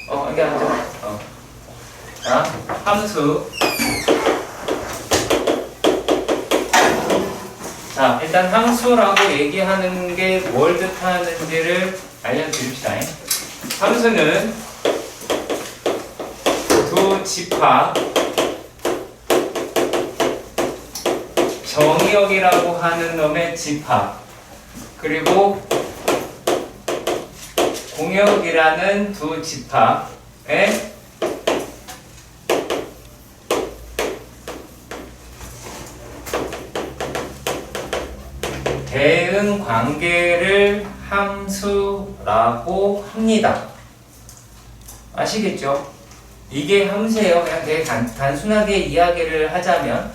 여기 앉아. 자, 함수. 자, 일단 함수라고 얘기하는 게 뭘 뜻하는지를 알려드립시다. 함수는 두 집합 정의역이라고 하는 놈의 집합 그리고 공역이라는 두 집합의 대응 관계를 함수라고 합니다. 아시겠죠? 이게 함수예요. 그냥 되게 단순하게 이야기를 하자면.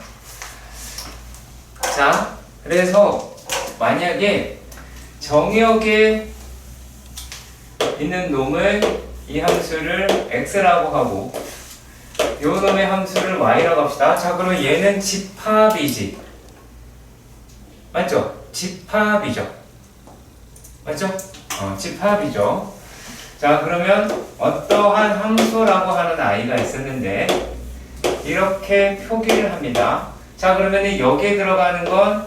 자, 그래서 만약에 정역에 있는 놈을 이 함수를 x라고 하고 요 놈의 함수를 y라고 합시다. 자, 그럼 얘는 집합이지. 맞죠? 집합이죠. 맞죠? 집합이죠. 자, 그러면 어떠한 함수라고 하는 아이가 있었는데 이렇게 표기를 합니다. 자, 그러면 여기에 들어가는 건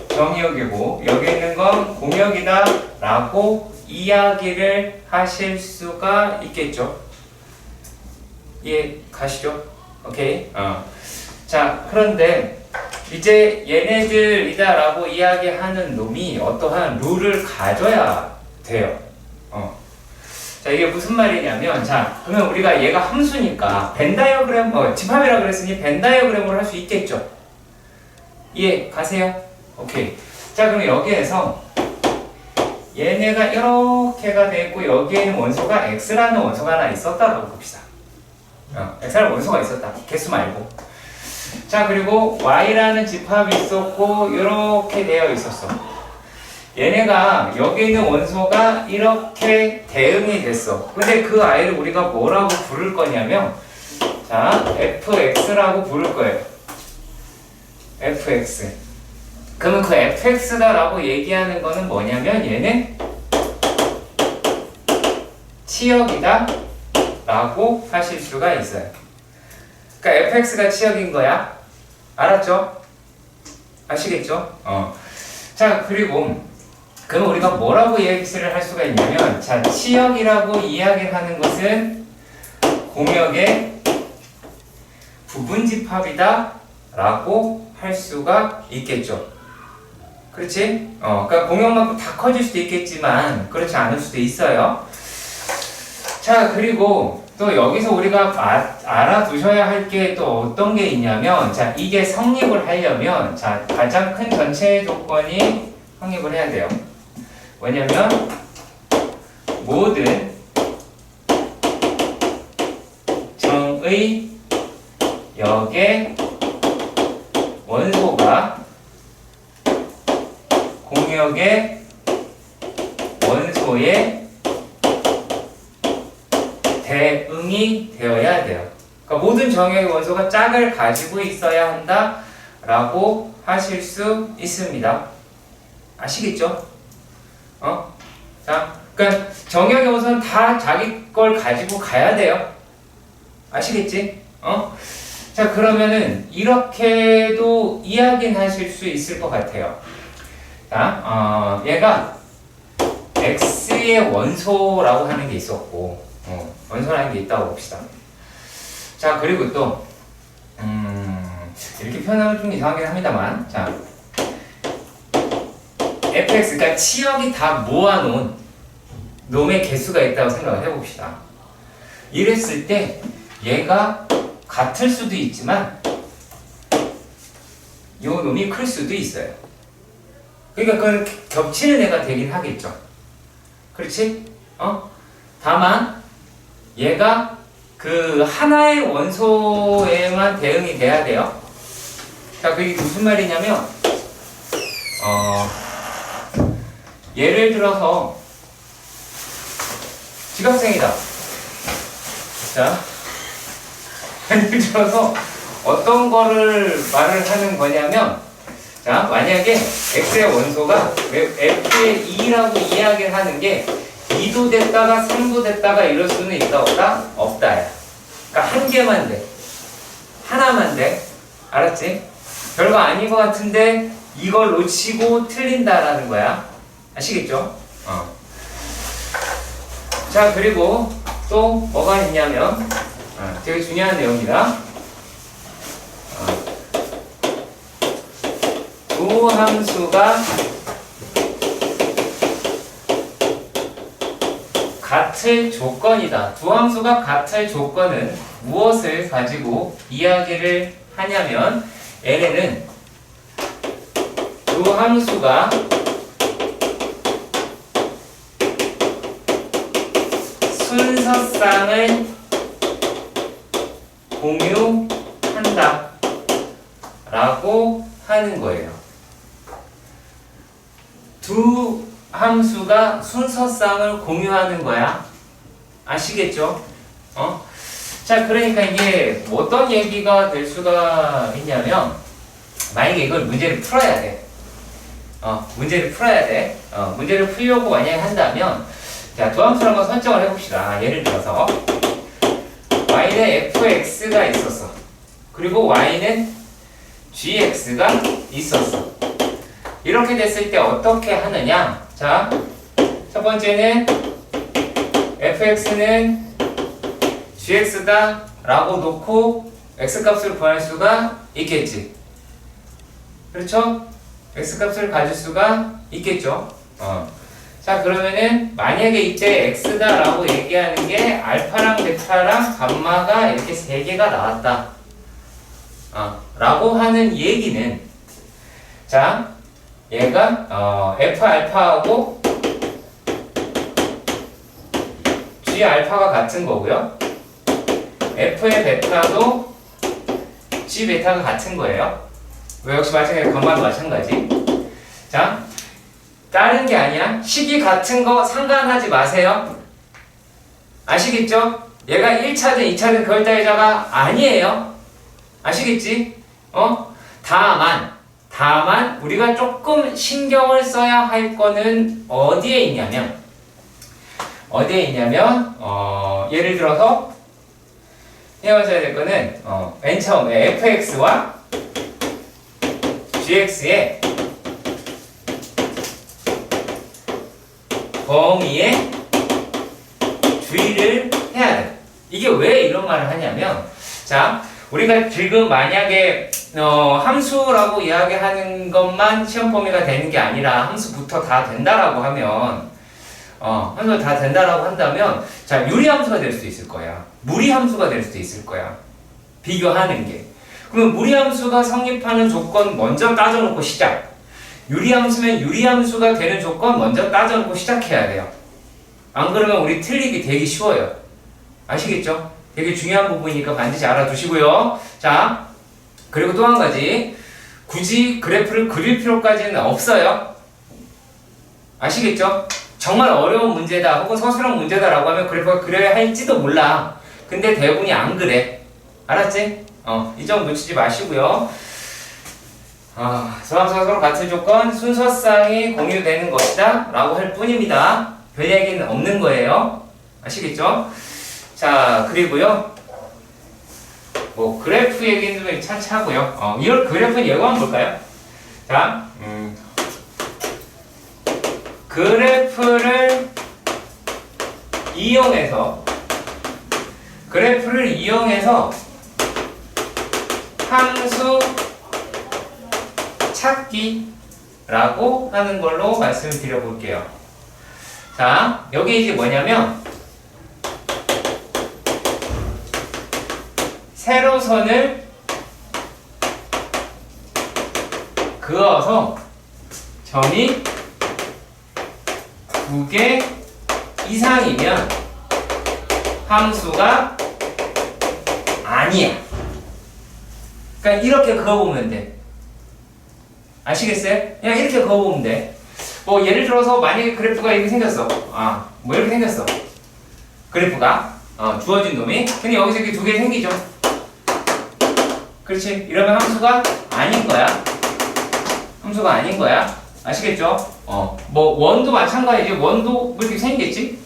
정역이고 여기 있는 건 공역이다 라고 이야기를 하실 수가 있겠죠. 이해 가시죠? 오케이? 자, 그런데 이제 얘네들이다 라고 이야기하는 놈이 어떠한 룰을 가져야 돼요. 자, 이게 무슨 말이냐면, 자, 그러면 우리가 얘가 함수니까 벤 다이어그램, 집합이라 그랬으니 벤 다이어그램으로 할 수 있겠죠. 이해 가세요? 오케이. 자, 그럼 여기에서 얘네가 이렇게가 돼 있고 여기에는 원소가 x라는 원소가 하나 있었다라고 봅시다. x라는 원소가 있었다. 개수 말고. 자, 그리고 y라는 집합이 있었고 이렇게 되어 있었어. 얘네가 여기 있는 원소가 이렇게 대응이 됐어. 근데 그 아이를 우리가 뭐라고 부를 거냐면, 자, fx라고 부를 거예요. fx. 그러면 그 fx다라고 얘기하는 거는 뭐냐면 얘는 치역이다 라고 하실 수가 있어요. 그러니까 fx가 치역인 거야. 알았죠? 아시겠죠? 자, 그리고 그럼 우리가 뭐라고 얘기를 할 수가 있냐면, 자, 치역이라고 이야기를 하는 것은 공역의 부분집합이다 라고 할 수가 있겠죠. 그렇지? 그러니까 공역만큼 다 커질 수도 있겠지만 그렇지 않을 수도 있어요. 자, 그리고 또 여기서 우리가 알아두셔야 할 게 또 어떤 게 있냐면, 자, 이게 성립을 하려면, 자, 가장 큰 전체의 조건이 성립을 해야 돼요. 왜냐면 모든 정의 역의 원소가 공역의 원소의 대응이 되어야 돼요. 그러니까 모든 정역의 원소가 짝을 가지고 있어야 한다 라고 하실 수 있습니다. 아시겠죠? 자, 그러니까 정역의 원소는 다 자기 걸 가지고 가야 돼요. 아시겠지? 자, 그러면은 이렇게도 이야기는 하실 수 있을 것 같아요. 자, 얘가 x의 원소라고 하는 게 있었고, 원소라는 게 있다고 봅시다. 자, 그리고 또 이렇게 표현하면 좀 이상하긴 합니다만, 자, fx, 그러니까 치역이 다 모아놓은 놈의 개수가 있다고 생각을 해봅시다. 이랬을 때 얘가 같을 수도 있지만 요 놈이 클 수도 있어요. 그러니까 그건 겹치는 애가 되긴 하겠죠. 그렇지? 다만 얘가 그 하나의 원소에만 대응이 돼야 돼요. 자, 그게 무슨 말이냐면, 예를 들어서 지각생이다. 자, 예를 들어서 어떤 거를 말을 하는 거냐면, 자, 만약에 x의 원소가 f의 2라고 이야기를 하는 게 2도 됐다가 3도 됐다가 이럴 수는 있다 없다? 없다야. 그러니까 한 개만 돼. 하나만 돼. 알았지? 별거 아닌 것 같은데 이걸 놓치고 틀린다라는 거야. 아시겠죠? 자, 그리고 또 뭐가 있냐면 되게 중요한 내용입니다. 두 함수가 같을 조건이다. 두 함수가 같을 조건은 무엇을 가지고 이야기를 하냐면 얘네는 두 함수가 순서쌍을 공유한다 라고 하는 거예요. 두 함수가 순서쌍을 공유하는 거야. 아시겠죠? 자, 그러니까 이게 어떤 얘기가 될 수가 있냐면 만약에 이걸 문제를 풀어야 돼. 문제를 풀어야 돼. 문제를 풀려고 만약에 한다면 자, 두 함수를 한번 설정을 해봅시다. 예를 들어서 y는 fx가 있었어. 그리고 y는 gx가 있었어. 이렇게 됐을 때 어떻게 하느냐? 자, 첫 번째는 fx는 gx다 라고 놓고 x값을 구할 수가 있겠지. 그렇죠? x값을 가질 수가 있겠죠. 자, 그러면은 만약에 이때 x다 라고 얘기하는 게 알파랑 베타랑 감마가 이렇게 세 개가 나왔다 라고 하는 얘기는 자, 얘가 f 알파하고 g 알파가 같은 거고요. f의 베타도 g 베타가 같은 거예요. 왜 역시 마찬가지, 감마도 마찬가지. 자, 다른 게 아니야. 식이 같은 거 상관하지 마세요. 아시겠죠? 얘가 1차든 2차든 그걸 따위자가 아니에요. 아시겠지? 다만 우리가 조금 신경을 써야 할 거는 어디에 있냐면 예를 들어서 헤어져야 될 거는 맨 처음에 fx와 gx의 범위에 주의를 해야 돼. 이게 왜 이런 말을 하냐면 자, 우리가 지금 만약에 함수라고 이야기하는 것만 시험 범위가 되는 게 아니라 함수부터 다 된다라고 하면 함수가 다 된다라고 한다면 자, 유리함수가 될 수도 있을 거야. 무리함수가 될 수도 있을 거야. 비교하는 게. 그러면 무리함수가 성립하는 조건 먼저 따져놓고 시작. 유리함수면 유리함수가 되는 조건 먼저 따져놓고 시작해야 돼요. 안 그러면 우리 틀리기 되게 쉬워요. 아시겠죠? 되게 중요한 부분이니까 반드시 알아두시고요. 자, 그리고 또 한 가지. 굳이 그래프를 그릴 필요까지는 없어요. 아시겠죠? 정말 어려운 문제다 혹은 서술형 문제다라고 하면 그래프가 그려야 할지도 몰라. 근데 대부분이 안 그래. 알았지? 이 점 놓치지 마시고요. 두 함수가 서로 같은 조건 순서쌍이 공유되는 것이다 라고 할 뿐입니다. 별 얘기는 없는 거예요. 아시겠죠? 자, 그리고요 뭐 그래프 얘기는 좀 차차하고요. 이걸 그래프 예고 한번 볼까요? 자, 그래프를 이용해서 함수 찾기라고 하는 걸로 말씀을 드려볼게요. 자, 여기 이제 뭐냐면 세로선을 그어서 점이 2개 이상이면 함수가 아니야. 그러니까 이렇게 그어보면 돼. 아시겠어요? 그냥 이렇게 그어보면 돼. 뭐 예를 들어서 만약에 그래프가 이렇게 생겼어. 뭐 이렇게 생겼어. 그래프가 주어진 놈이. 근데 여기서 이렇게 2개 생기죠. 그렇지? 이러면 함수가 아닌 거야. 함수가 아닌 거야. 아시겠죠? 뭐 원도 마찬가지지. 원도 뭐 이렇게 생겼지?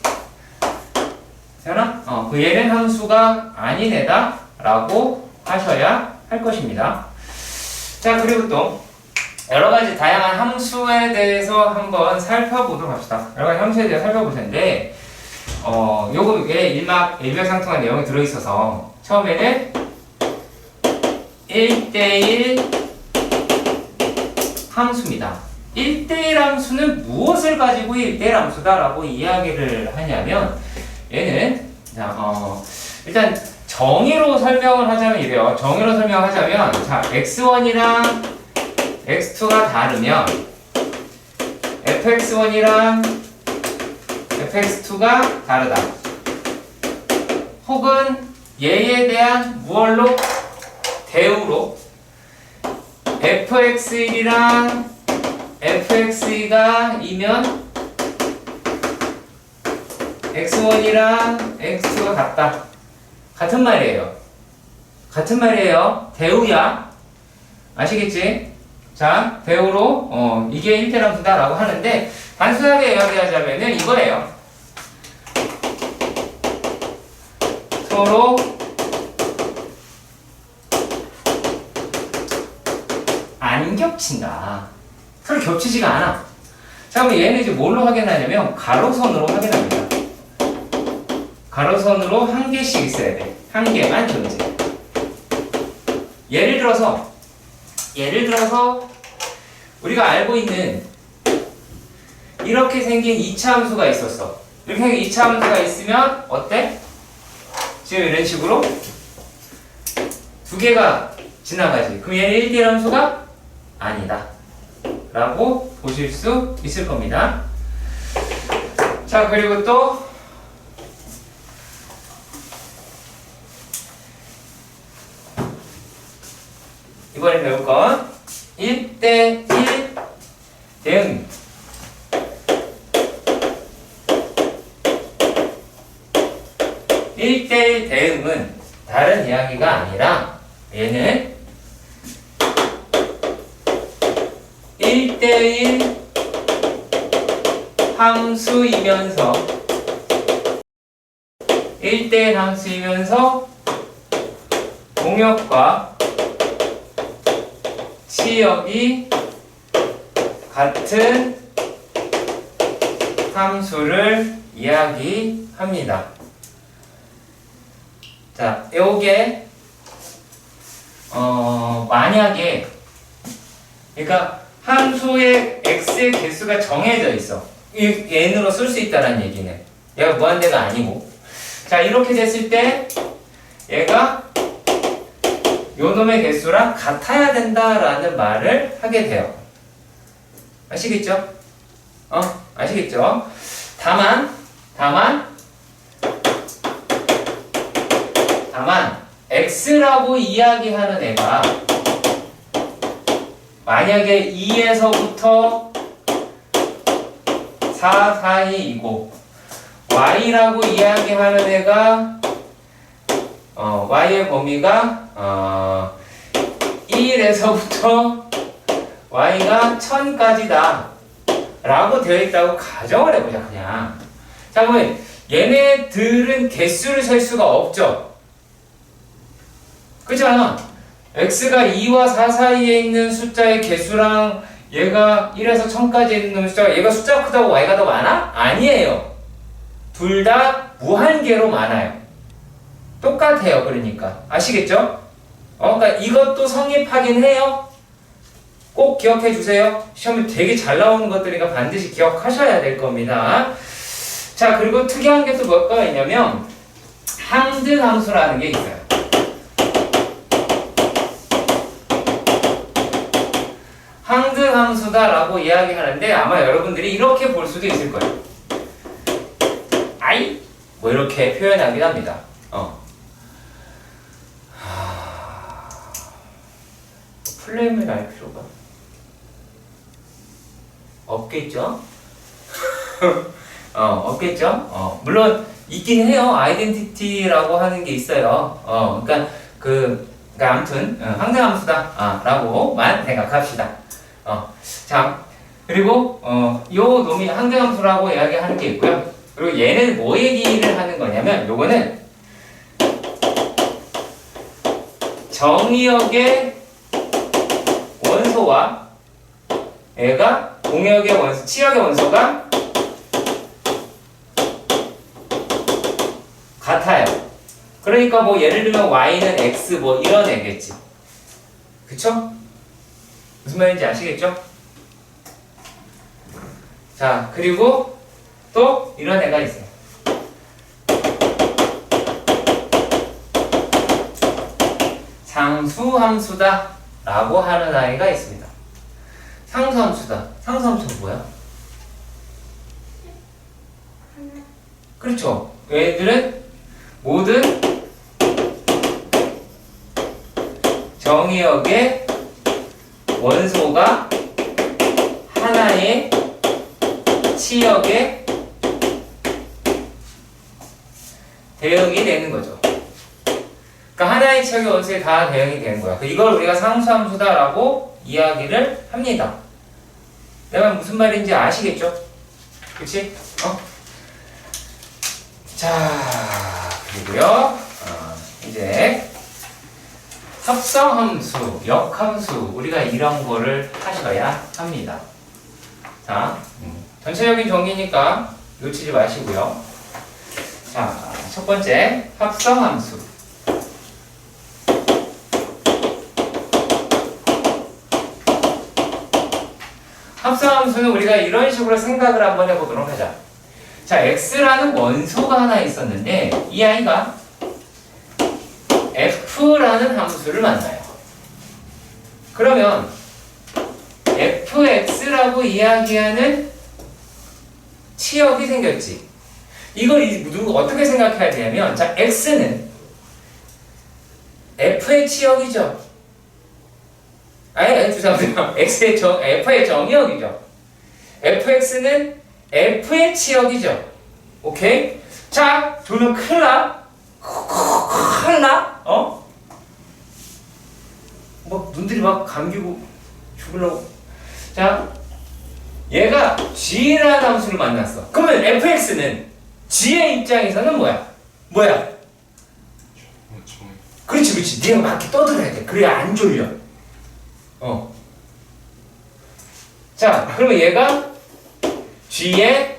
되나? 그 얘는 함수가 아닌 애다 라고 하셔야 할 것입니다. 자, 그리고 또 여러 가지 다양한 함수에 대해서 한번 살펴보도록 합시다. 여러 가지 함수에 대해서 살펴볼 텐데, 요게 일맥상통한 내용이 들어있어서, 처음에는 1대1 함수입니다. 1대1 함수는 무엇을 가지고 1대1 함수다라고 이야기를 하냐면, 얘는, 일단 정의로 설명을 하자면 이래요. 정의로 설명하자면, 자, x1이랑 x2가 다르면, fx1이랑 fx2가 다르다. 혹은 얘에 대한 무얼로? 대우로 fx1이랑 fx2가 이면 x1이랑 x2가 같다. 같은 말이에요. 같은 말이에요. 대우야. 아시겠지? 자, 대우로 이게 1대1 함수다라고 하는데 단순하게 이야기하자면은 이거예요. 서로 안 겹친다. 서로 겹치지가 않아. 자, 그럼 얘는 이제 뭘로 확인하냐면 가로선으로 확인합니다. 가로선으로 한 개씩 있어야 돼. 한 개만 존재. 예를 들어서 우리가 알고 있는 이렇게 생긴 2차 함수가 있었어. 이렇게 생긴 2차 함수가 있으면 어때? 지금 이런 식으로 두 개가 지나가지. 그럼 얘는 1대1 함수가 아니다 라고 보실 수 있을 겁니다. 자, 그리고 또 이번에 배울 건 1대1 대응. 1대1 대응은 다른 이야기가 아니라 얘는 1대1 함수이면서 1대1 함수이면서 공역과 치역이 같은 함수를 이야기합니다. 자, 요게 만약에 그러니까 함수의 x의 개수가 정해져 있어. 이 n으로 쓸 수 있다는 얘기는 얘가 무한대가 아니고, 자, 이렇게 됐을 때 얘가 요놈의 개수랑 같아야 된다라는 말을 하게 돼요. 아시겠죠? 아시겠죠? 다만 x라고 이야기하는 애가 만약에 2에서부터 4 사이이고 y라고 이야기하는 애가 y의 범위가 1에서부터 y가 1000까지다 라고 되어 있다고 가정을 해보자. 그냥 자, 그러면 얘네들은 개수를 셀 수가 없죠. 그렇지 않아? x가 2와 4 사이에 있는 숫자의 개수랑 얘가 1에서 1000까지 있는 숫자가 얘가 숫자가 크다고 y가 더 많아? 아니에요. 둘 다 무한계로 많아요. 똑같아요. 그러니까 아시겠죠? 그러니까 이것도 성립하긴 해요. 꼭 기억해 주세요. 시험에 되게 잘 나오는 것들이니까 반드시 기억하셔야 될 겁니다. 자, 그리고 특이한 게 또 뭐가 있냐면 항등함수라는 게 있어요. 항등함수다라고 이야기하는데 아마 여러분들이 이렇게 볼 수도 있을 거예요. 아이 뭐 이렇게 표현하긴 합니다. 플레임을 알 필요가 없겠죠? 없겠죠? 물론 있긴 해요. 아이덴티티라고 하는 게 있어요. 그러니까 아무튼 항등함수다 라고만 생각합시다. 자, 그리고 요 놈이 항등함수라고 이야기하는 게 있고요. 그리고 얘는 뭐 얘기를 하는 거냐면 요거는 정의역의 원소와 얘가 공역의 원소, 치역의 원소가 같아요. 그러니까 뭐 예를 들면 y는 x 뭐 이런 애겠지. 그쵸? 무슨 말인지 아시겠죠? 자, 그리고 또 이런 애가 있어요. 상수함수다 라고 하는 아이가 있습니다. 상수함수다. 상수함수는 뭐야? 그렇죠. 얘들은 모든 정의역의 원소가 하나의 치역에 대응이 되는 거죠. 그러니까 하나의 치역의 원소에 다 대응이 되는 거야. 이걸 우리가 상수함수다라고 이야기를 합니다. 내가 무슨 말인지 아시겠죠? 그치? 자, 그리고요. 이제 합성함수, 역함수 우리가 이런 거를 하셔야 합니다. 자, 전체적인 정의니까 놓치지 마시고요. 자, 첫 번째 합성함수. 합성함수는 우리가 이런 식으로 생각을 한번 해보도록 하자. 자, x라는 원소가 하나 있었는데 이 아이가 f라는 함수를 만나요. 그러면 fx라고 이야기하는 치역이 생겼지. 이걸 어떻게 생각해야 되냐면, 자, x는 f의 치역이죠. 아니, 죄송합니다. f의 정의역이죠. fx는 f의 치역이죠. 오케이? 자, 조명 큰일 나? 큰일 나? 막 눈들이 막 감기고 죽으려고. 자, 얘가 g라는 함수를 만났어. 그러면 fx는 g의 입장에서는 뭐야? 그렇지. 네가 막 이렇게 떠들어야 돼. 그래야 안 졸려. 자, 그러면 얘가 g의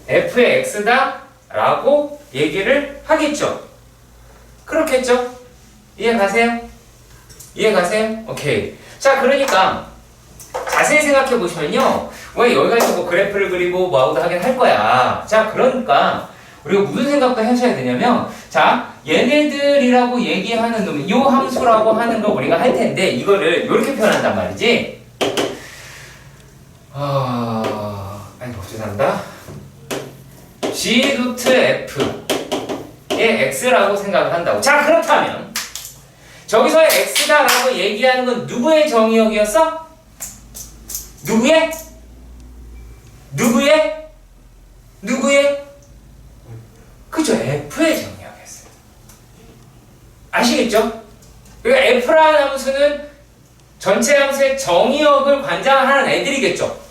f의 x다 라고 얘기를 하겠죠. 그렇겠죠? 이해가세요? 오케이. 자, 그러니까 자세히 생각해 보시면요, 왜 여기 가지고 뭐 그래프를 그리고 뭐하고도 하긴 할 거야. 자, 그러니까 우리가 무슨 생각도 하셔야 되냐면, 자, 얘네들이라고 얘기하는 놈, 요 함수라고 하는 거 우리가 할 텐데 이거를 이렇게 표현한단 말이지. 죄송합니다. g 루트 f의 x라고 생각을 한다고. 자, 그렇다면 저기서의 x다라고 얘기하는 건 누구의 정의역이었어? 누구의? 그죠? f의 정의역이었어요. 아시겠죠? 그러니까 f라는 함수는 전체 함수의 정의역을 관장하는 애들이겠죠.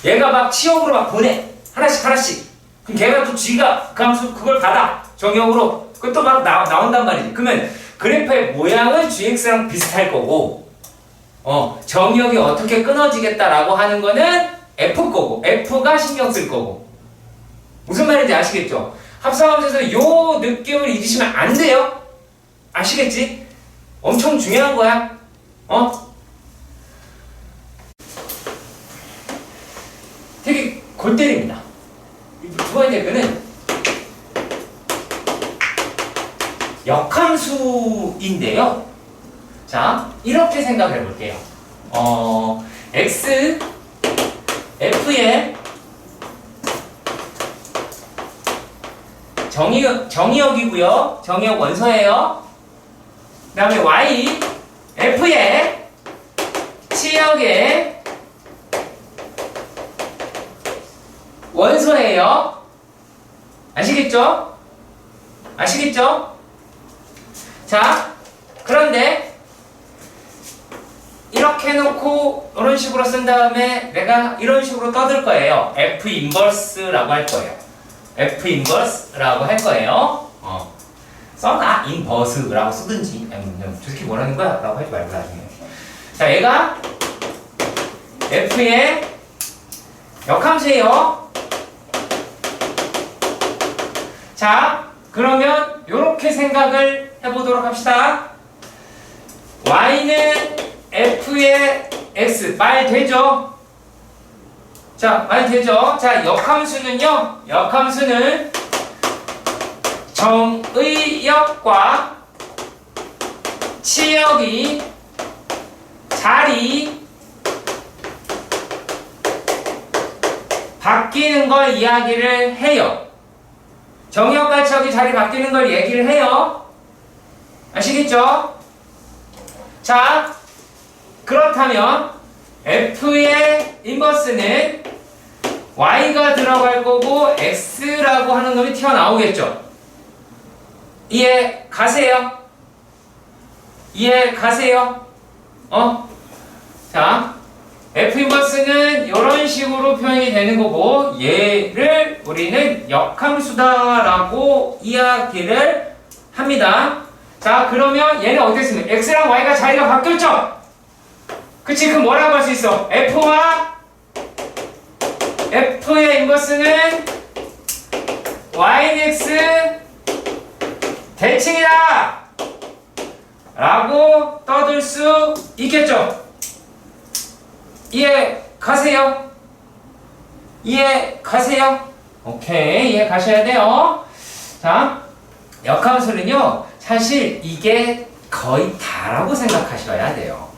얘가 막 치역으로 막 보내. 하나씩. 그럼 걔가 또 g가 그 함수 그걸 받아. 정의역으로. 그것도 막 나온단 말이지. 그러면 그래프의 모양은 gx랑 비슷할 거고, 정의역이 어떻게 끊어지겠다라고 하는 거는 f 거고, f가 신경 쓸 거고. 무슨 말인지 아시겠죠? 합성함수에서 요 느낌을 잊으시면 안 돼요. 아시겠지? 엄청 중요한 거야. 되게 골 때립니다. 두 번째 거는 역함수인데요. 자, 이렇게 생각해 볼게요. x, f의 정의역이고요. 정의역 원소예요. 그 다음에 y, f의 치역의 원소예요. 아시겠죠? 자, 그런데 이렇게 해놓고 이런 식으로 쓴 다음에 내가 이런 식으로 떠들 거예요. F 인버스라고 할 거예요. F 인버스라고 할 거예요. 써나 인버스라고 쓰든지 저 새끼 뭐라는 거야? 라고 하지 말고 나중에. 자, 얘가 F의 역함수예요. 자, 그러면 이렇게 생각을 해보도록 합시다. Y는 F의 X 말 되죠? 자, 말 되죠? 자, 역함수는요. 역함수는 정의역과 치역이 자리 바뀌는 걸 이야기를 해요. 정의역과 치역이 자리 바뀌는 걸 얘기를 해요. 아시겠죠? 자, 그렇다면 F의 인버스는 Y가 들어갈 거고 X라고 하는 놈이 튀어나오겠죠. 이해 가세요? 이해 가세요? 자, F 인버스는 이런 식으로 표현이 되는 거고 얘를 우리는 역함수다라고 이야기를 합니다. 자, 그러면 얘는 어떻게 쓰면 X랑 Y가 자리가 바뀌었죠? 그치? 그럼 뭐라고 할 수 있어? F와 F의 인버스는 Y는 X 대칭이다! 라고 떠들 수 있겠죠? 이해 가세요? 이해 가세요? 오케이, 이해 가셔야 돼요. 자, 역함수는요, 사실 이게 거의 다라고 생각하셔야 돼요.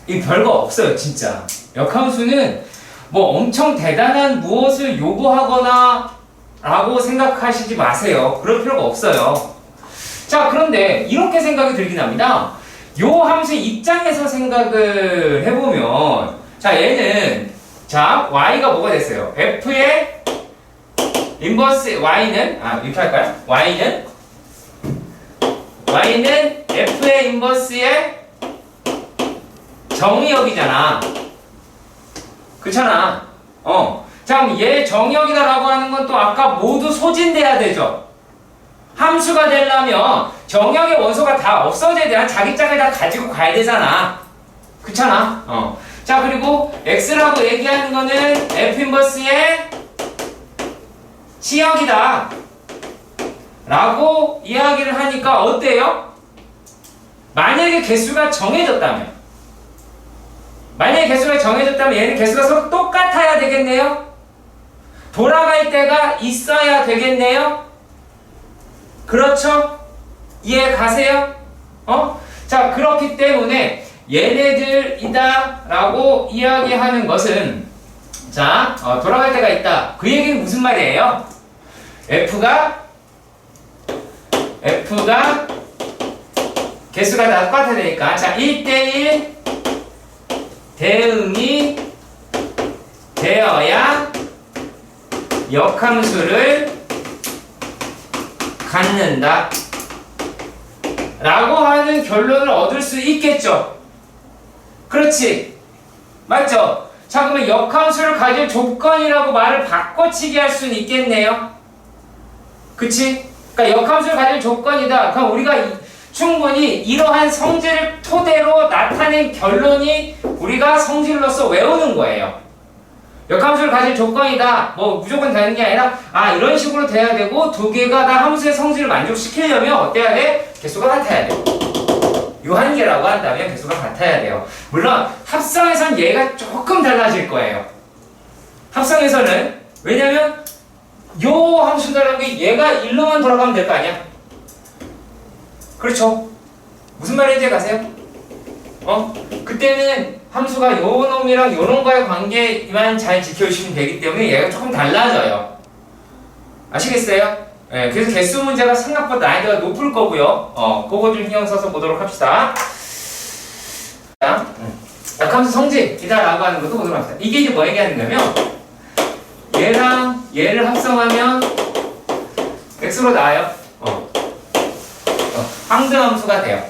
이 별거 없어요, 진짜. 역함수는 뭐 엄청 대단한 무엇을 요구하거나 라고 생각하시지 마세요. 그럴 필요가 없어요. 자, 그런데 이렇게 생각이 들긴 합니다. 요 함수의 입장에서 생각을 해보면, 자, 얘는, 자, y가 뭐가 됐어요? f의 인버스, y는, 이렇게 할까요? y는 f의 인버스의 정의역이잖아. 그렇잖아. 자, 그럼 얘 정의역이다라고 하는 건 또 아까 모두 소진돼야 되죠. 함수가 되려면 정의역의 원소가 다 없어져야 돼. 자기 짝을 다 가지고 가야 되잖아. 그렇잖아. 자, 그리고 x라고 얘기하는 거는 f 인버스의 치역이다 라고 이야기를 하니까 어때요? 만약에 개수가 정해졌다면 얘는 개수가 서로 똑같아야 되겠네요? 돌아갈 때가 있어야 되겠네요? 그렇죠? 이해 가세요? 자, 그렇기 때문에 얘네들이다 라고 이야기하는 것은, 자, 돌아갈 때가 있다. 그 얘기는 무슨 말이에요? F가 개수가 다 똑같아야 되니까, 자, 1대1 대응이 되어야 역함수를 갖는다 라고 하는 결론을 얻을 수 있겠죠. 그렇지? 맞죠? 자, 그러면 역함수를 가질 조건이라고 말을 바꿔치기 할 수는 있겠네요. 그치? 그러니까 역함수를 가질 조건이다. 그럼 우리가 충분히 이러한 성질을 토대로 나타낸 결론이 우리가 성질로서 외우는 거예요. 역함수를 가질 조건이다. 뭐 무조건 되는 게 아니라 이런 식으로 돼야 되고 두 개가 다 함수의 성질을 만족시키려면 어때야 돼? 개수가 같아야 돼. 유한계라고 한다면 개수가 같아야 돼요. 물론 합성에선 얘가 조금 달라질 거예요. 합성에서는 왜냐면 요 함수라는 게 얘가 1로만 돌아가면 될 거 아니야? 그렇죠? 무슨 말인지 가세요? 그때는 함수가 요 놈이랑 요 놈과의 관계만 잘 지켜주시면 되기 때문에 얘가 조금 달라져요. 아시겠어요? 네, 그래서 개수 문제가 생각보다 난이도가 높을 거고요. 그거 좀 신경 써서 보도록 합시다. 자, 역함수 성질이다라고 하는 것도 보도록 합시다. 이게 이제 뭐 얘기하는 거냐면 얘랑 얘를 합성하면 x로 나와요. 황등함수가 돼요.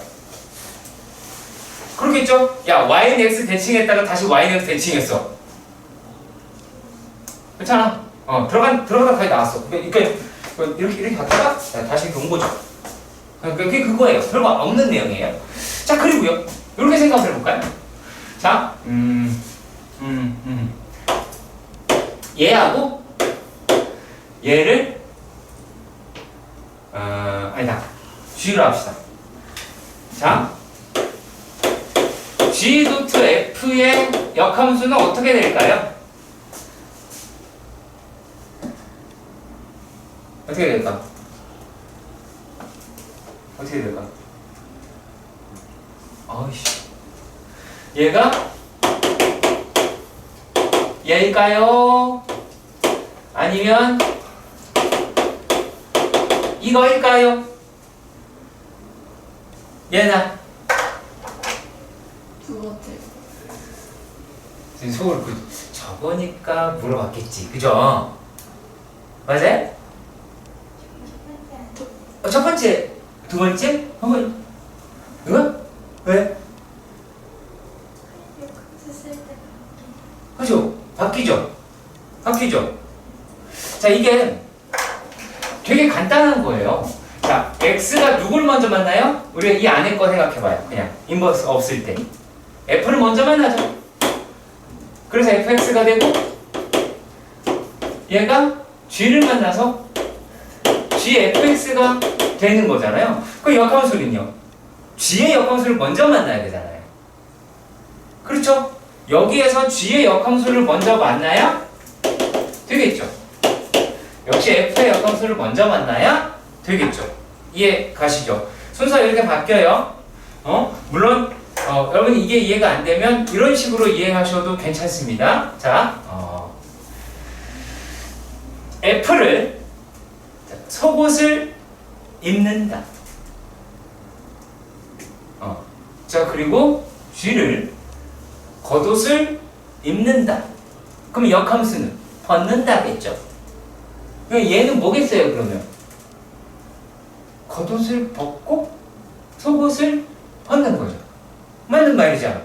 그렇겠죠? 야, y는 x 대칭했다가 다시 y는 x 대칭했어. 그렇잖아. 들어가다 거의 나왔어. 그러니까 이렇게 갔다가 다시 이렇게 온 거죠. 그게 그거예요. 별거 없는 내용이에요. 자, 그리고요. 이렇게 생각을 해볼까요? 자, 얘하고 얘를 아니다. G로 합시다. 자, G 도트 F의 역함수는 어떻게 될까요? 어떻게 될까? 어떻게 될까? 아이씨. 얘가 얘일까요? 아니면 이거일까요? 얘나 두 번째. 지금 속으로 저거니까 물어봤겠지, 그죠? 맞아요? 첫 번째, 두 번째, 한번 이거? 왜? 그죠? 바뀌죠? 바뀌죠? 자, 이게 되게 간단한 거예요. 자, x가 누굴 먼저 만나요? 우리가 이 안에 거 생각해봐요. 그냥 인버스 없을 때 f를 먼저 만나죠. 그래서 fx가 되고 얘가 g를 만나서 gfx가 되는 거잖아요. 그 역함수는요, g의 역함수를 먼저 만나야 되잖아요. 그렇죠? 여기에서 g의 역함수를 먼저 만나야 되겠죠. 역시 f의 역함수를 먼저 만나야 되겠죠. 이해 가시죠? 순서가 이렇게 바뀌어요. 물론 여러분이 이게 이해가 안 되면 이런 식으로 이해하셔도 괜찮습니다. 자, f를 속옷을 입는다. 자, 그리고 g를 겉옷을 입는다. 그럼 역함수는 벗는다겠죠. 얘는 뭐겠어요, 그러면? 겉옷을 벗고 속옷을 벗는 거죠. 맞는 말이잖아.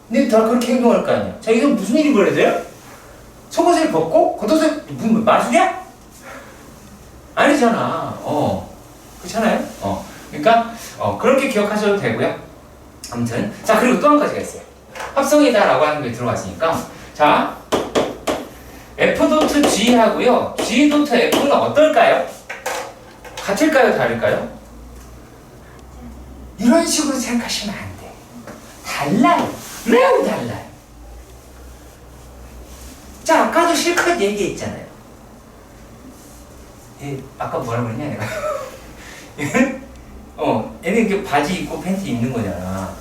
근데 다 그렇게 행동할 거 아니야. 자, 이건 무슨 일이 벌어져요? 속옷을 벗고 겉옷을, 무슨 마술이야? 아니잖아. 그렇잖아요? 그러니까 그렇게 기억하셔도 되고요. 아무튼, 자, 그리고 또 한 가지가 있어요. 합성이다라고 하는 게 들어갔으니까, 자, F.G 하고요, G.F는 어떨까요? 같을까요? 다를까요? 이런 식으로 생각하시면 안 돼. 달라요. 매우 달라요. 자, 아까도 실컷 얘기했잖아요. 아까 뭐라 그랬냐, 내가? 얘는 이렇게 바지 입고 팬티 입는 거잖아.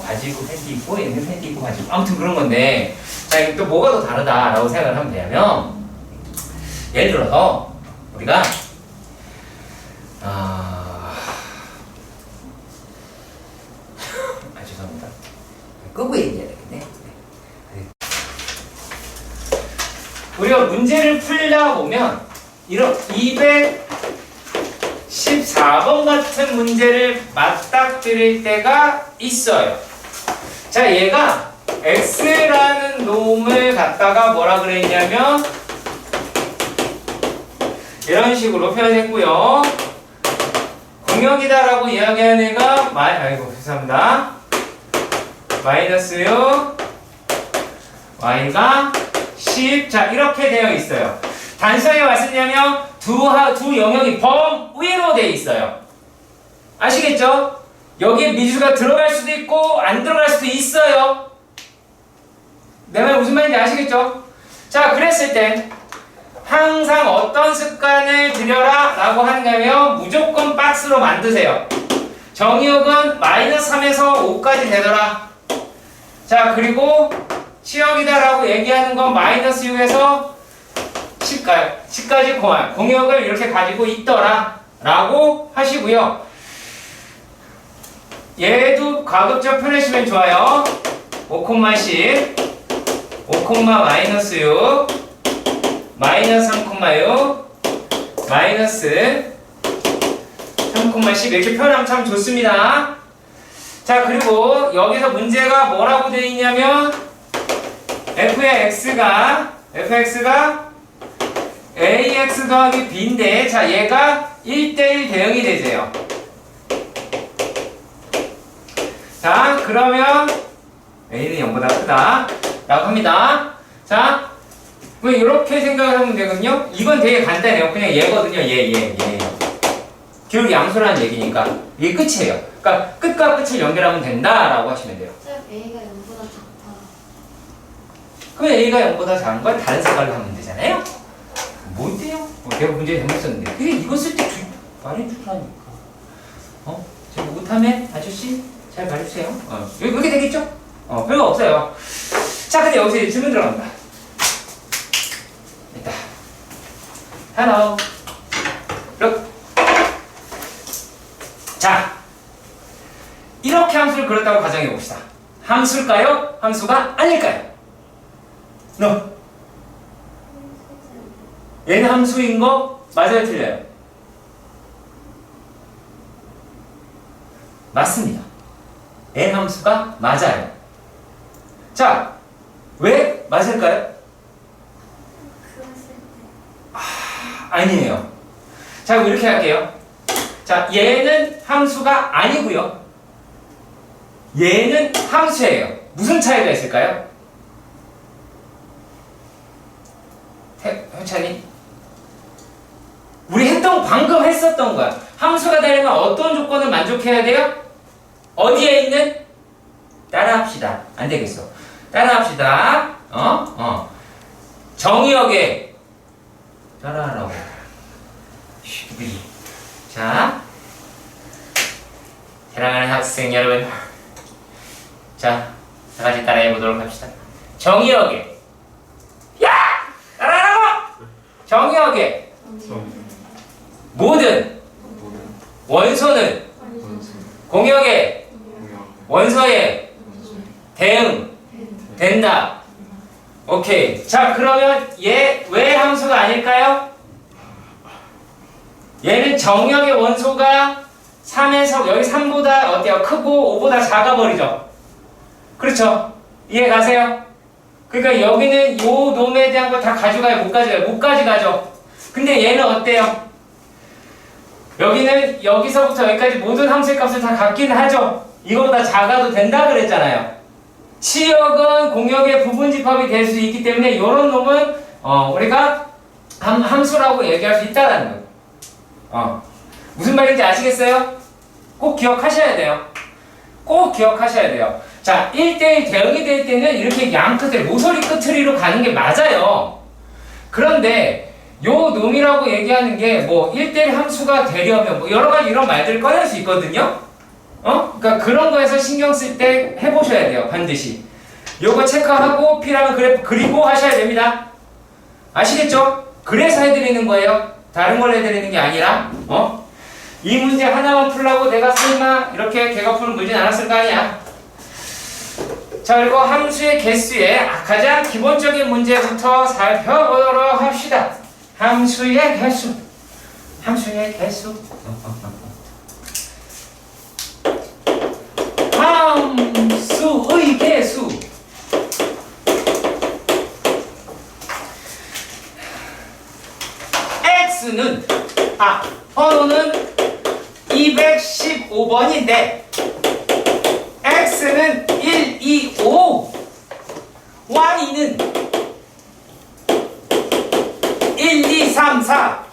바지 입고 팬티 입고, 얘는 팬티 입고 바지 입고. 아무튼 그런 건데, 자, 이게 또 뭐가 더 다르다라고 생각을 하면 되냐면, 예를 들어서, 우리가, 죄송합니다. 끄고 얘기해야 되겠네. 우리가 문제를 풀다 보면, 이런 214번 같은 문제를 맞닥뜨릴 때가 있어요. 자, 얘가 x라는 놈을 갖다가 뭐라 그랬냐면 이런 식으로 표현했고요. 공역이다라고 이야기한 애가 아이고 죄송합니다. 마이너스 6 y가 10. 자, 이렇게 되어 있어요. 단수에 왔으냐면 두 영역이 범위로 되어 있어요. 아시겠죠? 여기에 미주수가 들어갈 수도 있고 안 들어갈 수도 있어요. 내 말 무슨 말인지 아시겠죠? 자, 그랬을 땐 항상 어떤 습관을 들여라 라고 하는가면 무조건 박스로 만드세요. 정의역은 마이너스 3에서 5까지 되더라. 자, 그리고 치역이다 라고 얘기하는 건 마이너스 6에서 10까지 공역을 이렇게 가지고 있더라 라고 하시고요. 얘도 가급적 펴내시면 좋아요. 5,10 5, 마이너스 6 마이너스 3,6 마이너스 3,10 이렇게 표현하면 참 좋습니다. 자, 그리고 여기서 문제가 뭐라고 되어 있냐면 f의 fx가 ax 더하기 b인데 자, 얘가 1대1 대응이 되세요. 자, 그러면 a는 0보다 크다 라고 합니다. 자, 이렇게 생각을 하면 되거든요. 이건 되게 간단해요. 그냥 얘거든요. 얘. 기울기 양수라는 얘기니까 이게 끝이에요. 그러니까 끝과 끝을 연결하면 된다라고 하시면 돼요. 쌤, A가 0보다 작다. 그럼 A가 0보다 작은 걸 다른 색깔로 하면 되잖아요. 뭔데요? 내가 문제 잘못 썼는데 그게 이거 쓸 때 말해주라니까. 제가 못하면 아저씨 잘 말해주세요. 이렇게 되겠죠? 별거 없어요. 자, 근데 여기서 이제 질문 들어간다. 일단 Hello. Look. 자, 이렇게 함수를 그렸다고 가정해 봅시다. 함수일까요? 함수가 아닐까요? No. 얘는 함수인 거 맞아요? 틀려요? 맞습니다. n 함수가 맞아요. 자, 왜 맞을까요? 아니에요. 자, 그럼 이렇게 할게요. 자, 얘는 함수가 아니고요. 얘는 함수예요. 무슨 차이가 있을까요? 현찬이? 우리 방금 했었던 거야. 함수가 되려면 어떤 조건을 만족해야 돼요? 어디에 있는? 따라합시다. 안 되겠어. 따라합시다. 정의역에 따라하라고. 자, 사랑하는 학생 여러분, 자, 다 같이 따라해 보도록 합시다. 정의역에, 야! 따라하라고! 정의역에 모든 원소는 공역의 원소에 대응된다. 오케이. 자, 그러면 얘 왜 함수가 아닐까요? 얘는 정역의 원소가 3에서 여기 3보다 어때요? 크고 5보다 작아버리죠. 그렇죠? 이해 가세요? 그러니까 여기는 요 놈에 대한 거 다 가져가요? 못 가져가요? 못 가져가죠. 근데 얘는 어때요? 여기는 여기서부터 여기까지 모든 함수의 값을 다 갖긴 하죠. 이거보다 작아도 된다 그랬잖아요. 치역은 공역의 부분집합이 될 수 있기 때문에 이런 놈은 우리가 함수라고 얘기할 수 있다라는 거예요. 무슨 말인지 아시겠어요? 꼭 기억하셔야 돼요. 꼭 기억하셔야 돼요. 자, 1대1 대응이 될 때는 이렇게 양 끝을 모서리 끝으로 가는 게 맞아요. 그런데 요 놈이라고 얘기하는 게 뭐 1대1 함수가 되려면 뭐 여러 가지 이런 말들을 꺼낼 수 있거든요. 그러니까 그런 거에서 신경 쓸 때 해보셔야 돼요. 반드시. 요거 체크하고 P라는 그래프 그리고 하셔야 됩니다. 아시겠죠? 그래서 해드리는 거예요. 다른 걸 해드리는 게 아니라 이 문제 하나만 풀라고 내가 설마 이렇게 개가 푸는 문제는 않았을 거 아니야. 자, 그리고 함수의 개수의 가장 기본적인 문제부터 살펴보도록 합시다. 함수의 개수. 함수의 개수. 함수의 개수. x는 번호는 215번인데 x는 1, 2, 5 y는 1, 2, 3, 4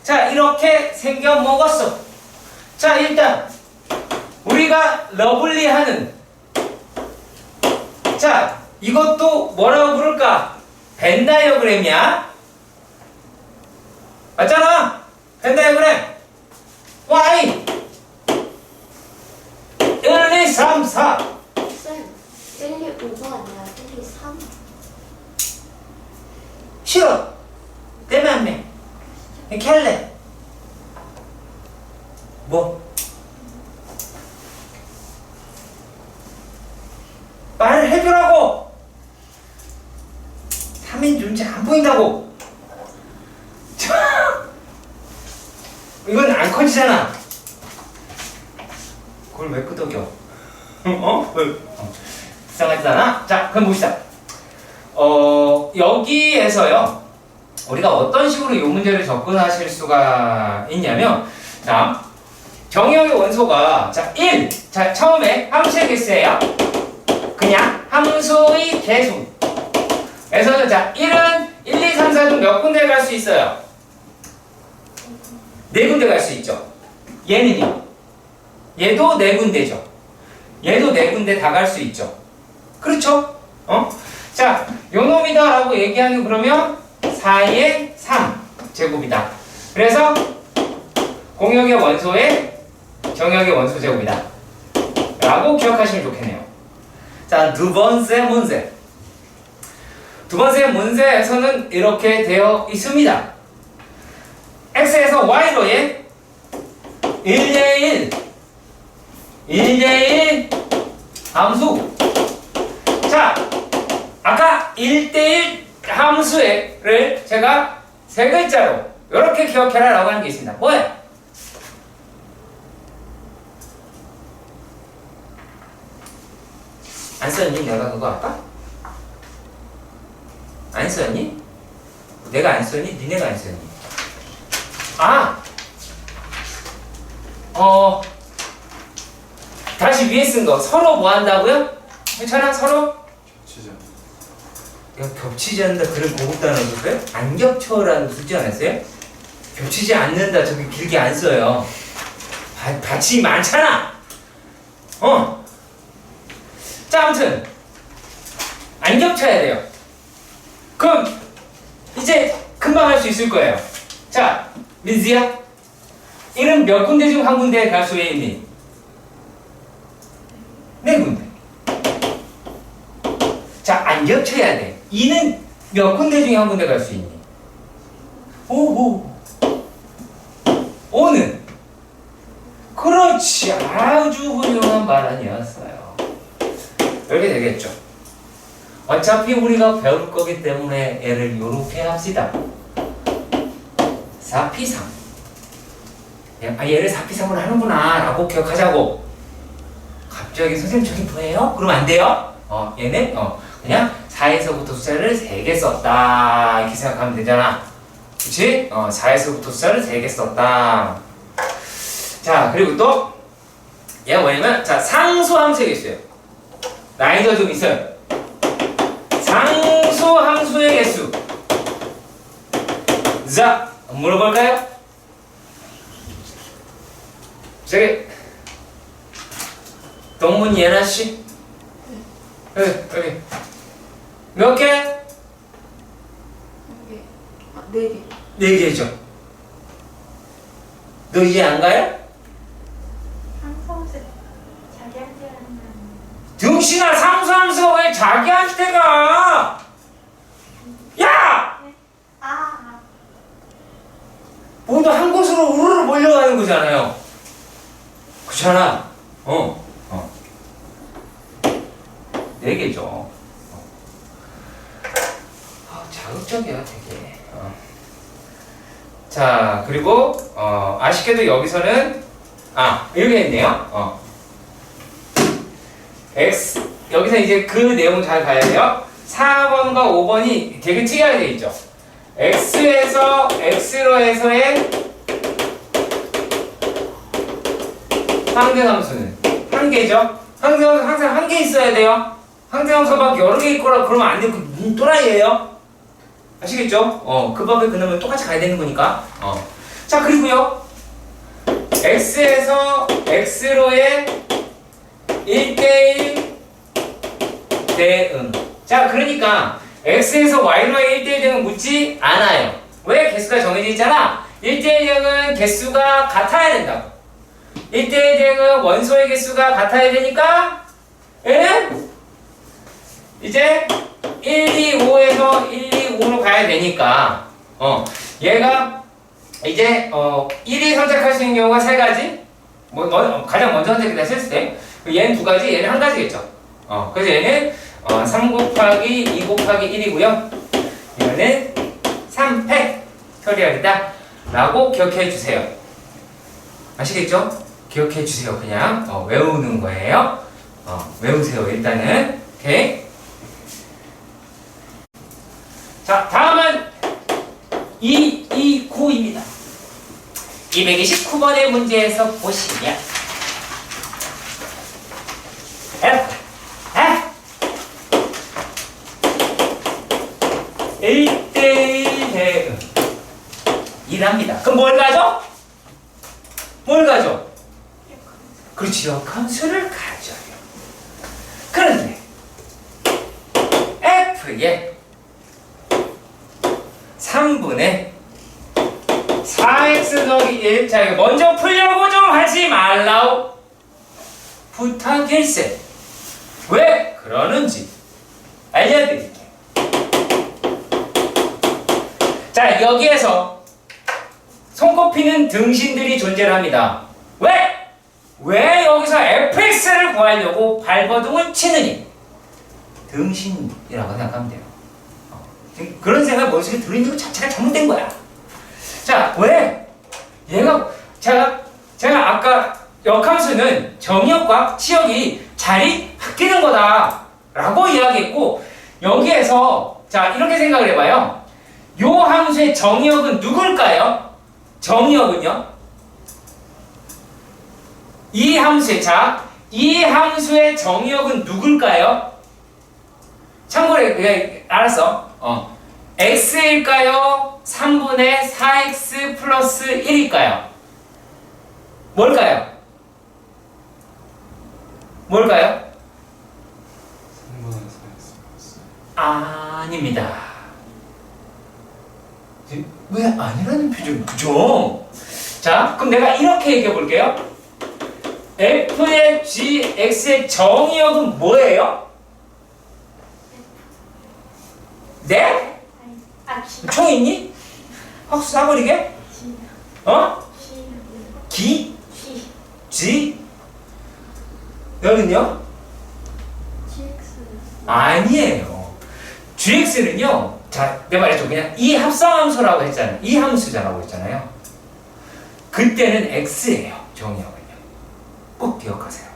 자, 이렇게 생겨 먹었어. 자, 일단 우리가 러블리하는 자, 이것도 뭐라고 부를까? 벤 다이어그램이야. 맞잖아? 벤 다이어그램 y 1, 2, 3, 4 쌤, 1, 2, 5가 아니라 1, 2, 3. 싫어. 내 맘에 이렇게 할래. 뭐? 말을 해주라고. 3인 존재 안 보인다고. 이건 안 커지잖아. 그걸 왜 끄덕여? 이상하잖아. 자, 그럼 봅시다. 여기에서요, 우리가 어떤 식으로 이 문제를 접근하실 수가 있냐면, 자, 정의역의 원소가, 자, 1. 자, 처음에 함수의 개수예요. 그냥 함수의 개수. 그래서, 자, 1은 1, 2, 3, 4 중 몇 군데 갈 수 있어요? 4군데 갈 수 있죠. 얘는요? 얘도 4군데죠. 얘도 4군데 다 갈 수 있죠. 그렇죠? 자, 요 놈이다라고 얘기하는 그러면 4의 3 제곱이다. 그래서 공역의 원소의 정역의 원소 제곱이다. 라고 기억하시면 좋겠네요. 자, 두 번째 문제. 두 번째 문제에서는 이렇게 되어 있습니다. x에서 y로의 1대1 함수. 자, 아까 1대1 함수를 제가 세 글자로 이렇게 기억해라 라고 하는 게 있습니다. 뭐야? 안 썼니? 내가 그거 아까? 안 썼니? 내가 안 썼니? 니네가 안 썼니? 다시 위에 쓴 거 서로 뭐 한다고요? 괜찮아? 서로? 겹치지 않는. 야, 겹치지 않는다 그런 고급 단어 썼어요? 안 겹쳐라는 쓰지 않았어요? 겹치지 않는다 저기 길게 안 써요. 받침이 많잖아. 자, 아무튼 안 겹쳐야 돼요. 그럼 이제 금방 할 수 있을 거예요. 자, 민지야, 1은 몇 군데 중 한 군데에 갈 수 있니? 4군데. 자, 안 겹쳐야 돼. 2는 몇 군데 중에 한 군데 갈 수 있니? 5는? 그렇지. 아주 훌륭한 발언이었어요. 이렇게 되겠죠. 어차피 우리가 배울 거기 때문에 얘를 이렇게 합시다. 4p3. 얘를 4p3으로 하는구나 라고 기억하자고. 갑자기 선생님 저게 뭐예요? 그러면 안 돼요. 얘는 그냥 4에서부터 숫자를 3개 썼다 이렇게 생각하면 되잖아. 그치? 4에서부터 숫자를 3개 썼다. 자, 그리고 또 얘가 뭐냐면, 자, 상수함수의 개수예요. 나이도 좀 있어요. 상수함수의 개수. 자, 물어볼까요? 저기 동문 예나 씨, 여기 몇 개? 4개. 4개죠. 너 이해 안 가요? 상수함수 자기한테 하는 등신아, 상수함수가 왜 자기한테 가? 야! 모두 한 곳으로 우르르 몰려가는 거잖아요. 그렇잖아. 4개죠. 자극적이야 되게. 자, 그리고 아쉽게도 여기서는 이렇게 했네요. x 여기서 이제 그 내용 잘 봐야 돼요. 4번과 5번이 되게 특이하게 돼 있죠. x에서 x로 해서의 항등함수는 한 개죠. 항등함수 항상 한 개 있어야 돼요. 항등함수 막 여러 개 있거나 그러면 안 되고 눈 또라이예요. 아시겠죠? 그 법에 그러면 똑같이 가야 되는 거니까. 자, 그리고요. x에서 x로의 1대1 대응. 자, 그러니까 x에서 y로의 1대1 대응은 묻지 않아요. 왜? 개수가 정해져 있잖아. 1대1 대응은 개수가 같아야 된다고. 1대1 대응은 원소의 개수가 같아야 되니까 얘는 이제 1, 2, 5에서 1, 2, 5로 가야 되니까 얘가 이제 1위 선택할 수 있는 경우가 3가지. 가장 먼저 선택했을 때 얘는 2가지, 얘는 1가지겠죠. 그래서 얘는 3 곱하기 2 곱하기 1이고요. 이거는 3팩토리얼이다 라고 기억해 주세요. 아시겠죠? 기억해 주세요. 그냥 외우는 거예요. 외우세요 일단은. 오케이. 자, 다음은 229입니다. 229번의 문제에서 보시면 F 1대1 대응 이랍니다. 그럼 뭘 가져? 뭘 가져? 그렇지, 역함수를 가져요. 그런데 F에 3분의 4x 더하기 1. 자, 이거 먼저 풀려고 좀 하지 말라고 부탁일세. 왜 그러는지 알려드릴게요. 자, 여기에서 손꼽히는 등신들이 존재합니다. 왜 여기서 fx를 구하려고 발버둥을 치느니? 등신이라고 생각하면 돼요. 그런 생각 머릿속에 들어있는 것 자체가 잘못된 거야. 자, 왜? 제가 아까 역함수는 정의역과 치역이 자리 바뀌는 거다 라고 이야기했고, 여기에서 자, 이렇게 생각을 해봐요. 요 함수의 정의역은 누굴까요? 정의역은요? 이 함수의 정의역은 누굴까요? 참고로 알았어. x일까요? 3분의 4x 플러스 1일까요? 뭘까요? 3분의 4x. 아닙니다. 왜 아니라는 표정이죠? 자, 그럼 내가 이렇게 얘기해 볼게요. f의 g, x의 정의역은 뭐예요? 네? 총 있니? 확 쏴버리게? 기? G? 너는요? 아니에요. GX는요, 자, 내가 말했죠. 그냥 이 합성함수라고 했잖아요. 이 함수라고 했잖아요. 그때는 X예요. 정의역은요. 꼭 기억하세요.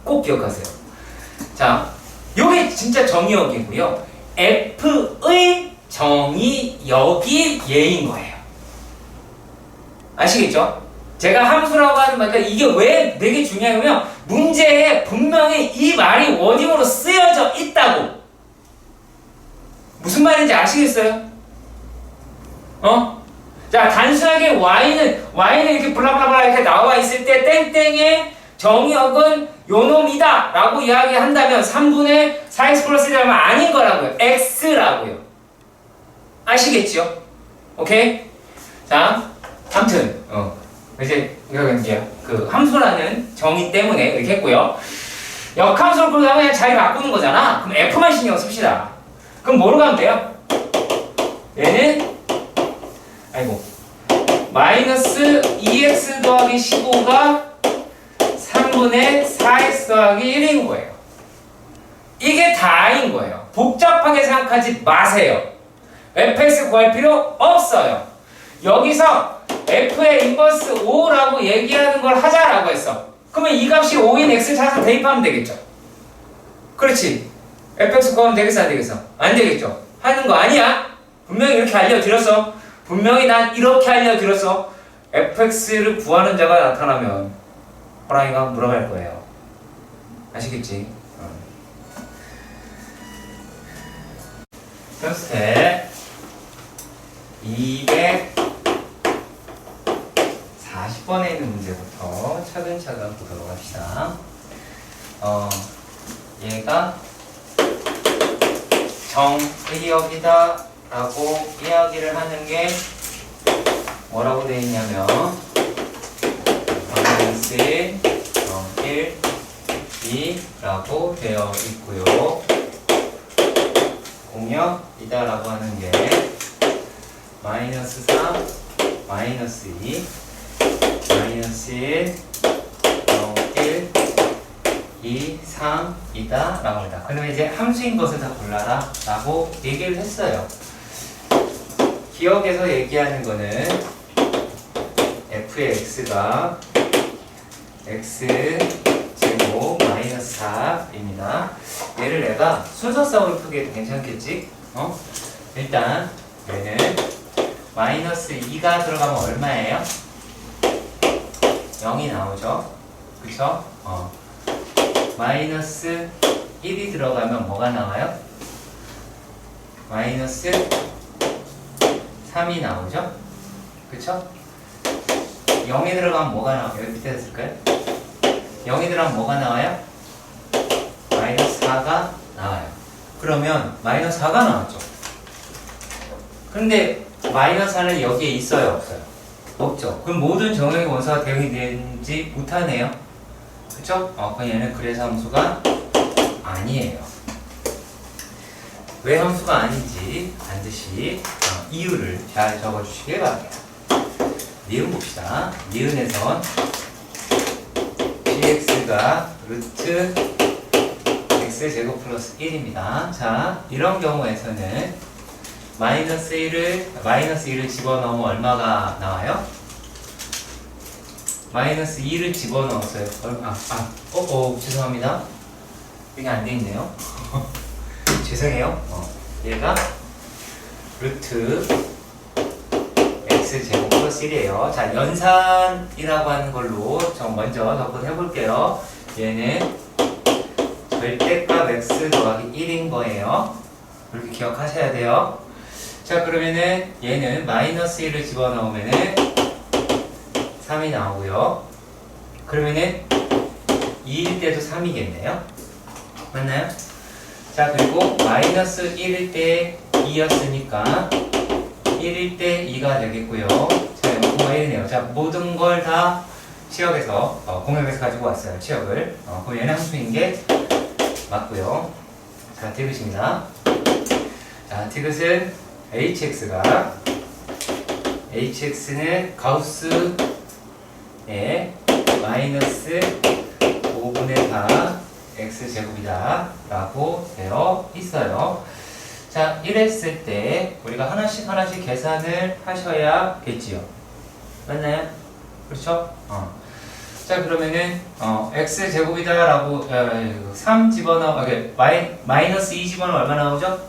꼭 기억하세요. 자, 요게 진짜 정의역이고요. F의 정의역이 얘인 거예요. 아시겠죠? 제가 함수라고 하는 말이니까 이게 왜 되게 중요하냐면 문제에 분명히 이 말이 워딩으로 쓰여져 있다고. 무슨 말인지 아시겠어요? 자, 단순하게 y는 이렇게 블라블라블라 이렇게 나와 있을 때 땡땡의 정의역은 요놈이다 라고 이야기한다면 3분의 4x 플러스 1이라면 아닌 거라고요. x라고요. 아시겠죠? 오케이? 자, 아무튼 이제 그 함수라는 정의 때문에 이렇게 했고요. 역함수를 그러면 그냥 자리 바꾸는 거잖아. 그럼 f만 신경 씁시다. 그럼 뭐로 가면 돼요? 얘는 마이너스 2x 더하기 15가 3분의 4x 더하기 1인 거예요. 이게 다인 거예요. 복잡하게 생각하지 마세요. fx 구할 필요 없어요. 여기서 f의 인버스 5라고 얘기하는 걸 하자라고 했어. 그러면 이 값이 5인 x 찾아서 대입하면 되겠죠. 그렇지. fx 구하면 되겠어, 안 되겠어? 안 되겠죠. 하는 거 아니야. 분명히 이렇게 알려드렸어. 분명히 난 이렇게 알려드렸어. fx를 구하는 자가 나타나면 호랑이가 물어갈 거예요. 아시겠지? 스텝 240번에 있는 문제부터 차근차근 보도록 합시다. 얘가 정의역이다 라고 이야기를 하는 게 뭐라고 되어 있냐면 마이너스 1, 1, 2라고 되어 있고요. 공역이다 라고 하는 게 마이너스 3, 마이너스 2, 마이너스 1, 1, 2, 3이다 라고 합니다. 그러면 이제 함수인 것을 다 골라라 라고 얘기를 했어요. 기억에서 얘기하는 거는 f의 x가 x 제곱 마이너스 4입니다. 얘를 내가 순서상으로 표기해도 괜찮겠지? 일단 얘는 마이너스 2가 들어가면 얼마예요? 0이 나오죠? 그쵸? 마이너스 1이 들어가면 뭐가 나와요? 마이너스 3이 나오죠? 그쵸? 0이 들어가면 뭐가 나와요? 여기 밑에 쓸까요? 0이 들어가면 뭐가 나와요? 마이너스 4가 나와요. 그러면 마이너스 4가 나왔죠. 근데 마이너스 4는 여기에 있어요? 없어요? 없죠. 그럼 모든 정형의 원소가 대응이 되는지 못하네요. 그쵸? 그럼 얘는 그래서 함수가 아니에요. 왜 함수가 아닌지 반드시 이유를 잘 적어주시길 바랍니다. 니은 봅시다. 니은에선 px가 루트 x제곱 플러스 1입니다. 자, 이런 경우에서는 마이너스 1을 집어넣으면 얼마가 나와요? 마이너스 2를 집어넣었어요. 죄송합니다. 이게 안 돼 있네요. 죄송해요. 얘가 루트 x제곱 플러스 1이에요. 자, 연산이라고 하는 걸로 저 먼저 접근해 볼게요. 얘는 절대값 x 더하기 1인 거예요. 그렇게 기억하셔야 돼요. 자, 그러면은 얘는 마이너스 1을 집어넣으면은 3이 나오고요. 그러면은 2일 때도 3이겠네요. 맞나요? 자, 그리고 마이너스 1일 때 2였으니까 1일 때 2가 되겠고요. 자, 0,1이네요. 자, 모든 걸 다 치역에서 공역에서 가지고 왔어요. 치역을. 그럼 얘는 함수인 게 맞고요. 자, 디귿입니다. 자, 디귿은 hx는 가우스의 마이너스 5분의 4 x제곱이다 라고 되어 있어요. 자, 이랬을 때 우리가 하나씩 계산을 하셔야겠지요. 맞나요? 그렇죠? 자, 그러면은 x제곱이다 라고 3 집어넣어 마이너스 2 집어넣으면 얼마 나오죠?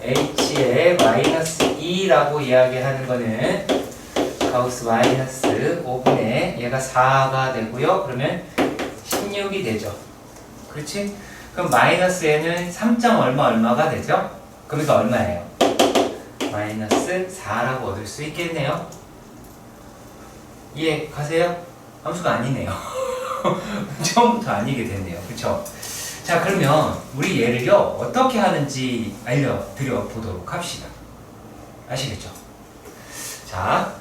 h의 마이너스 2라고 이야기하는 거는 가우스 마이너스 5분의 얘가 4가 되고요. 그러면 16이 되죠. 그렇지? 그럼 마이너스 얘는 3. 얼마가 되죠? 그럼 이거 얼마예요? 마이너스 4라고 얻을 수 있겠네요. 이해 가세요? 함수가 아니네요. 처음부터 아니게 됐네요. 그쵸? 자, 그러면 우리 얘를요 어떻게 하는지 알려드려 보도록 합시다. 아시겠죠? 자,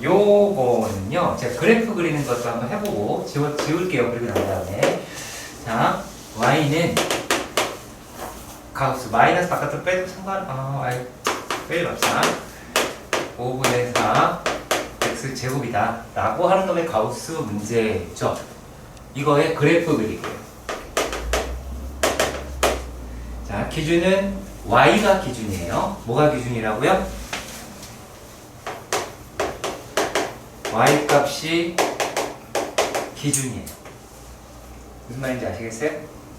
요거는요 제가 그래프 그리는 것도 한번 해보고 지울게요. 그리고 난 다음에 자, y는 가우스 마이너스 바깥으로 빼도 빼지 맙시다. 5분의 4 x제곱이다 라고 하는 놈의 가우스 문제죠. 이거의 그래프 그리기예요. 자, 기준은 y가 기준이에요. 뭐가 기준이라고요? y 값이 기준이에요. 무슨 말인지 아시겠어요?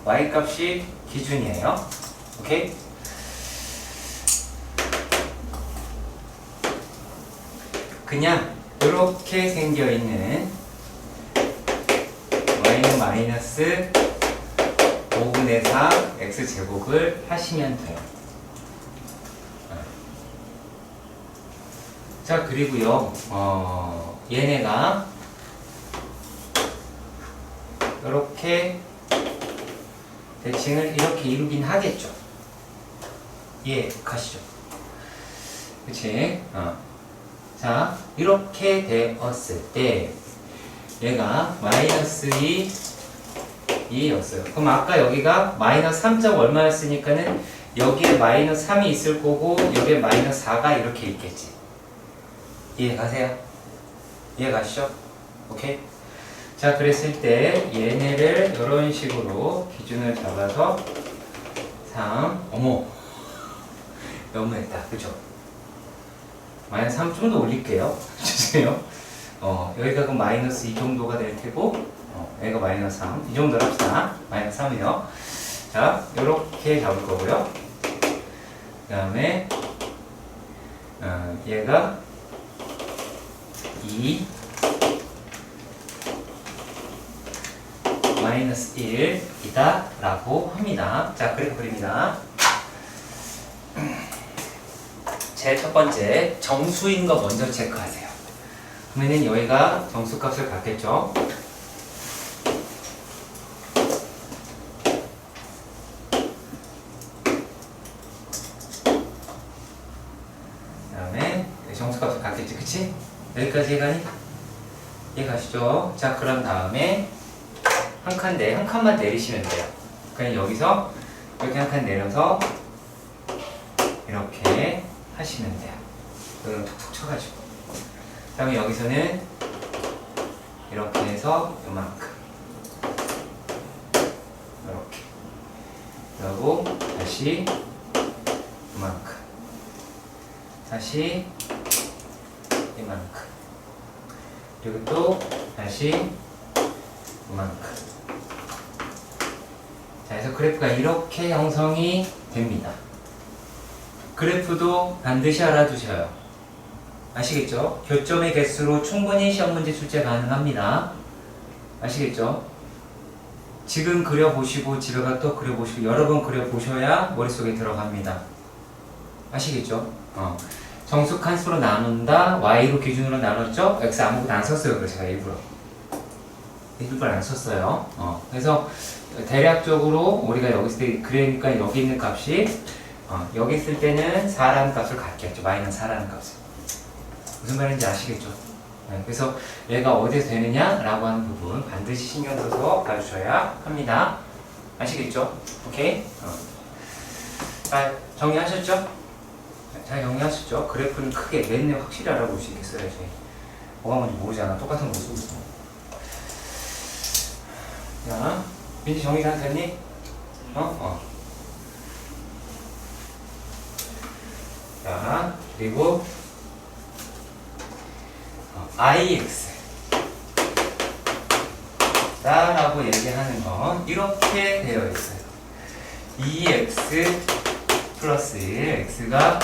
y 값이 기준이에요. 오케이? 그냥 이렇게 생겨있는 y는 마이너스 5분의 4 x제곱을 하시면 돼요. 자, 그리고요 얘네가 이렇게 대칭을 이렇게 이루긴 하겠죠. 예, 가시죠. 그치? 자, 이렇게 되었을 때 얘가 마이너스 2였어요. 그럼 아까 여기가 마이너스 3. 얼마였으니까는 여기에 마이너스 3이 있을 거고 여기에 마이너스 4가 이렇게 있겠지. 이해 가세요? 이해 가시죠? 오케이? 자, 그랬을 때 얘네를 이런 식으로 기준을 잡아서 3, 어머 너무했다. 그죠? 마이너스 3 좀 더 올릴게요. 주세요. 여기가 그럼 마이너스 2 정도가 될 테고 얘가 마이너스 3. 이 정도로 합시다. 마이너스 3이요. 자, 요렇게 잡을 거고요. 그 다음에, 얘가 2 마이너스 1이다 라고 합니다. 자, 그래프 그립니다. 제 첫 번째 정수인 거 먼저 체크하세요. 그러면은 여기가 정수값을 갖겠죠. 그다음에 정수값을 갖겠지, 그치? 여기까지 이해가니? 이해가시죠? 자, 그런 다음에 한 칸만 내리시면 돼요. 그냥 여기서 이렇게 한 칸 내려서 이렇게 하시면 돼요. 여기는 툭툭 쳐가지고. 그 다음에 여기서는 이렇게 해서 요만큼. 이렇게. 그리고 다시 요만큼. 다시 이만큼. 그리고 또 다시 이만큼. 자, 그래서 그래프가 이렇게 형성이 됩니다. 그래프도 반드시 알아두셔요. 아시겠죠? 교점의 개수로 충분히 시험 문제 출제 가능합니다. 아시겠죠? 지금 그려보시고 집에 가 또 그려보시고 여러 번 그려보셔야 머릿속에 들어갑니다. 아시겠죠? 정수 칸수로 나눈다. Y로 기준으로 나눴죠? X 아무것도 안 썼어요. 그래서 제가 일부러 안 썼어요. 그래서 대략적으로 우리가 여기 있을 때 그러니까 여기 있는 값이 여기 있을 때는 4라는 값을 갖겠죠. 마이너스 4라는 값을. 무슨 말인지 아시겠죠? 네, 그래서 얘가 어디서 되느냐라고 하는 부분 반드시 신경 써서 봐주셔야 합니다. 아시겠죠? 오케이? 자, 정리하셨죠? 잘 정리하셨죠? 그래프는 크게 맨날 확실히 알아볼 수 있겠어야지. 뭐가 뭔지 모르잖아. 똑같은 거 쓰고 있어. 자, 민지 정리 다 됐니? 자, 그리고 IX 라고 얘기하는 건 이렇게 되어 있어요. 2x 플러스 1, x가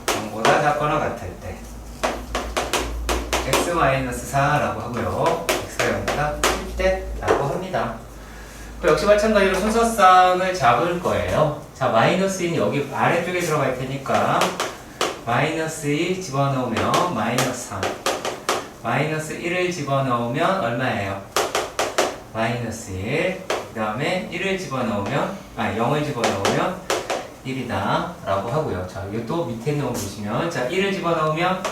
0보다 작거나 같을 때 x 마이너스 4라고 하고요. x가 0보다 클 때라고 합니다. 역시 마찬가지로 순서쌍을 잡을 거예요. 자, 마이너스 1은 여기 아래쪽에 들어갈 테니까 마이너스 2 집어넣으면 마이너스 3, 마이너스 1을 집어넣으면 얼마예요? 마이너스 1. 그 다음에 1을 집어넣으면 0을 집어넣으면 1이다 라고 하고요. 자, 이것도 밑에 있는 거 보시면 자, 1을 집어넣으면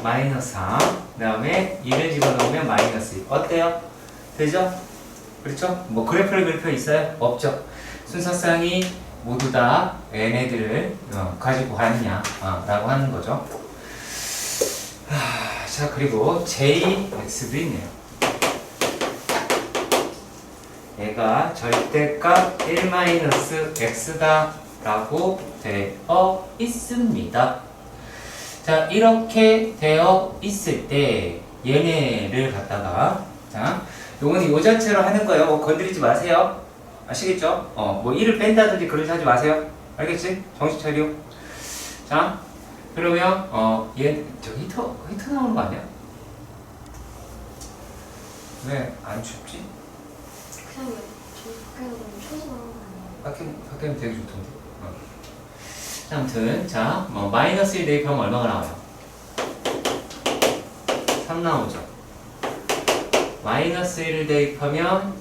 마이너스 3, 그 다음에 2를 집어넣으면 마이너스 2. 어때요? 되죠? 그렇죠? 뭐 그래프를 그릴 필요 있어요? 없죠? 순서쌍이 모두 다 얘네들을 가지고 가느냐 라고 하는 거죠. 자, 그리고 JX도 있네요. 얘가 절대값 1-x다 라고 되어 있습니다. 자, 이렇게 되어 있을 때 얘네를 갖다가 자, 요거는 요 자체로 하는 거예요. 뭐 건드리지 마세요. 아시겠죠? 뭐 1을 뺀다든지 그러지 하지 마세요. 알겠지? 정신 차려. 자, 그러면 얘 저 히터 나오는 거 아니야? 왜 안 춥지? 그냥 밖에서 너무 추워서 그런 거 아니에요? 밖에는 되게 좋던데. 아무튼 자, 뭐 마이너스 1 대입하면 얼마가 나와요? 3 나오죠. 마이너스 1을 대입하면